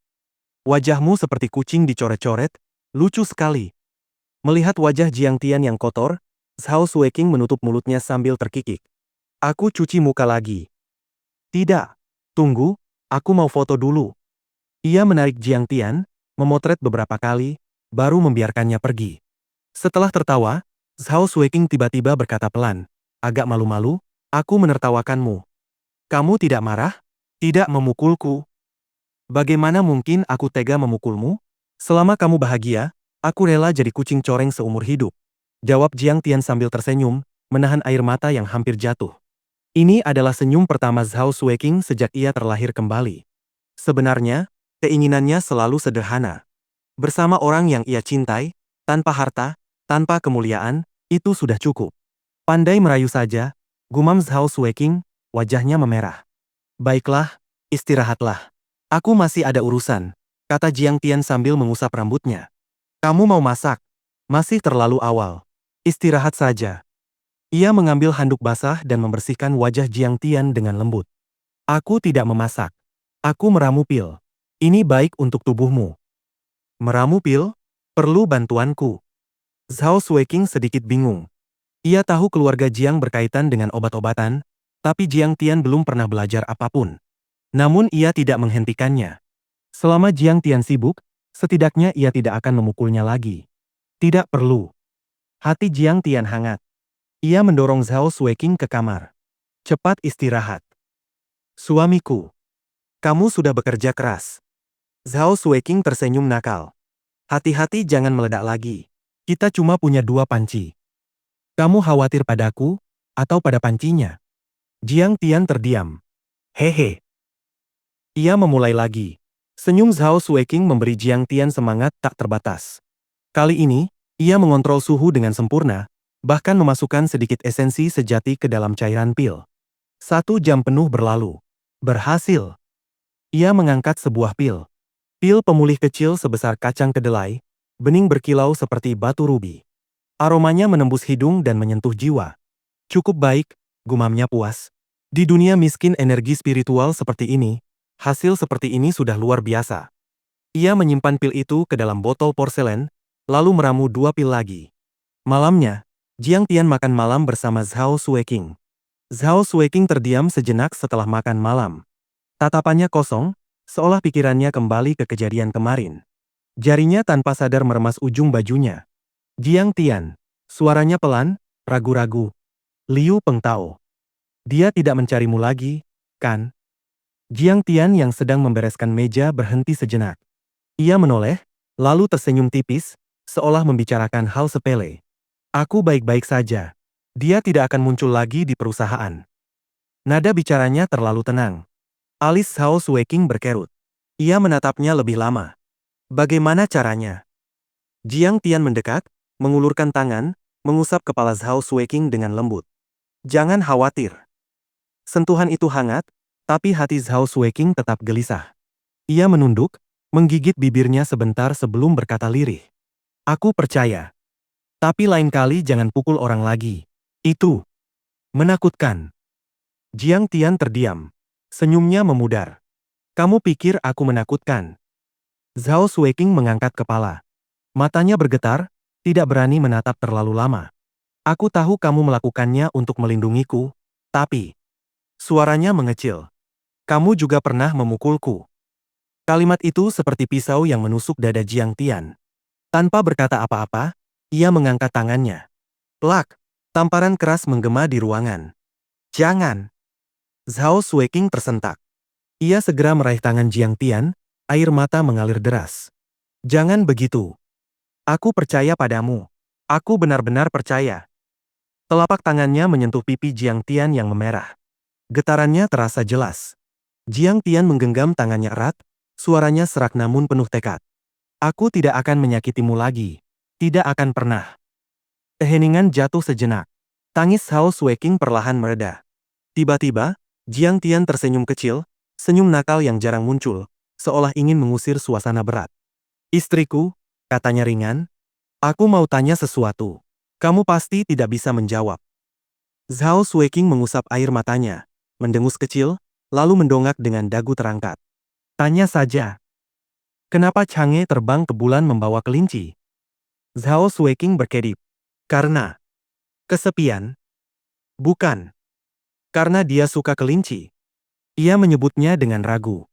Wajahmu seperti kucing dicoret-coret, lucu sekali. Melihat wajah Jiang Tian yang kotor, Zhao Sueking menutup mulutnya sambil terkikik. Aku cuci muka lagi. Tidak. Tunggu, aku mau foto dulu. Ia menarik Jiang Tian, memotret beberapa kali, baru membiarkannya pergi. Setelah tertawa, Zhao Sueking tiba-tiba berkata pelan, agak malu-malu, aku menertawakanmu. Kamu tidak marah? Tidak memukulku. Bagaimana mungkin aku tega memukulmu? Selama kamu bahagia, aku rela jadi kucing coreng seumur hidup. Jawab Jiang Tian sambil tersenyum, menahan air mata yang hampir jatuh. Ini adalah senyum pertama Zhao Sueking sejak ia terlahir kembali. Sebenarnya, keinginannya selalu sederhana. Bersama orang yang ia cintai, tanpa harta, tanpa kemuliaan, itu sudah cukup. Pandai merayu saja, gumam Zhao Sueking, wajahnya memerah. Baiklah, istirahatlah. Aku masih ada urusan, kata Jiang Tian sambil mengusap rambutnya. Kamu mau masak? Masih terlalu awal. Istirahat saja. Ia mengambil handuk basah dan membersihkan wajah Jiang Tian dengan lembut. Aku tidak memasak. Aku meramu pil. Ini baik untuk tubuhmu. Meramu pil? Perlu bantuanku. Zhao Sueking sedikit bingung. Ia tahu keluarga Jiang berkaitan dengan obat-obatan, tapi Jiang Tian belum pernah belajar apapun. Namun ia tidak menghentikannya. Selama Jiang Tian sibuk, setidaknya ia tidak akan memukulnya lagi. Tidak perlu. Hati Jiang Tian hangat. Ia mendorong Zhao Sueking ke kamar. Cepat istirahat. Suamiku. Kamu sudah bekerja keras. Zhao Sueking tersenyum nakal. Hati-hati jangan meledak lagi. Kita cuma punya 2 panci. Kamu khawatir padaku, atau pada pancinya? Jiang Tian terdiam. Hehe. Ia memulai lagi. Senyum Zhao Sueking memberi Jiang Tian semangat tak terbatas. Kali ini, ia mengontrol suhu dengan sempurna, bahkan memasukkan sedikit esensi sejati ke dalam cairan pil. 1 jam penuh berlalu. Berhasil. Ia mengangkat sebuah pil. Pil pemulih kecil sebesar kacang kedelai, bening berkilau seperti batu rubi. Aromanya menembus hidung dan menyentuh jiwa. Cukup baik, gumamnya puas. Di dunia miskin energi spiritual seperti ini, hasil seperti ini sudah luar biasa. Ia menyimpan pil itu ke dalam botol porselen, lalu meramu 2 pil lagi. Malamnya, Jiang Tian makan malam bersama Zhao Sueking. Zhao Sueking terdiam sejenak setelah makan malam. Tatapannya kosong, seolah pikirannya kembali ke kejadian kemarin. Jarinya tanpa sadar meremas ujung bajunya. Jiang Tian. Suaranya pelan, ragu-ragu. Liu Pengtao. Dia tidak mencarimu lagi, kan? Jiang Tian yang sedang membereskan meja berhenti sejenak. Ia menoleh, lalu tersenyum tipis, seolah membicarakan hal sepele. Aku baik-baik saja. Dia tidak akan muncul lagi di perusahaan. Nada bicaranya terlalu tenang. Alis Zhao Sueking berkerut. Ia menatapnya lebih lama. Bagaimana caranya? Jiang Tian mendekat, mengulurkan tangan, mengusap kepala Zhao Sueking dengan lembut. Jangan khawatir. Sentuhan itu hangat, tapi hati Zhao Sueking tetap gelisah. Ia menunduk, menggigit bibirnya sebentar sebelum berkata lirih. Aku percaya. Tapi lain kali jangan pukul orang lagi. Itu menakutkan. Jiang Tian terdiam. Senyumnya memudar. Kamu pikir aku menakutkan? Zhao Sueking mengangkat kepala. Matanya bergetar, tidak berani menatap terlalu lama. Aku tahu kamu melakukannya untuk melindungiku, tapi... Suaranya mengecil. Kamu juga pernah memukulku. Kalimat itu seperti pisau yang menusuk dada Jiang Tian. Tanpa berkata apa-apa, ia mengangkat tangannya. Plak! Tamparan keras menggema di ruangan. Jangan! Zhao Sueking tersentak. Ia segera meraih tangan Jiang Tian, air mata mengalir deras. Jangan begitu. Aku percaya padamu. Aku benar-benar percaya. Telapak tangannya menyentuh pipi Jiang Tian yang memerah. Getarannya terasa jelas. Jiang Tian menggenggam tangannya erat, suaranya serak namun penuh tekad. Aku tidak akan menyakitimu lagi. Tidak akan pernah. Keheningan jatuh sejenak. Tangis Zhao Sueking perlahan mereda. Tiba-tiba, Jiang Tian tersenyum kecil, senyum nakal yang jarang muncul, seolah ingin mengusir suasana berat. Istriku, katanya ringan, aku mau tanya sesuatu. Kamu pasti tidak bisa menjawab. Zhao Sueking mengusap air matanya, mendengus kecil, lalu mendongak dengan dagu terangkat. Tanya saja. Kenapa Chang'e terbang ke bulan membawa kelinci? Zhao Sueking berkedip. Karena kesepian? Bukan. Karena dia suka kelinci. Ia menyebutnya dengan ragu.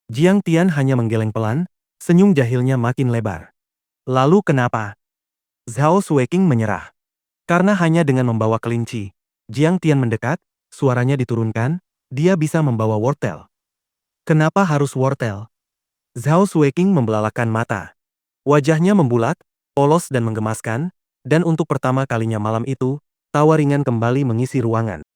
Jiang Tian hanya menggeleng pelan, senyum jahilnya makin lebar. Lalu kenapa? Zhao Sueking menyerah. Karena hanya dengan membawa kelinci, Jiang Tian mendekat, suaranya diturunkan, dia bisa membawa wortel. Kenapa harus wortel? Zhao Sueking membelalakan mata. Wajahnya membulat, polos dan menggemaskan, dan untuk pertama kalinya malam itu, tawa ringan kembali mengisi ruangan.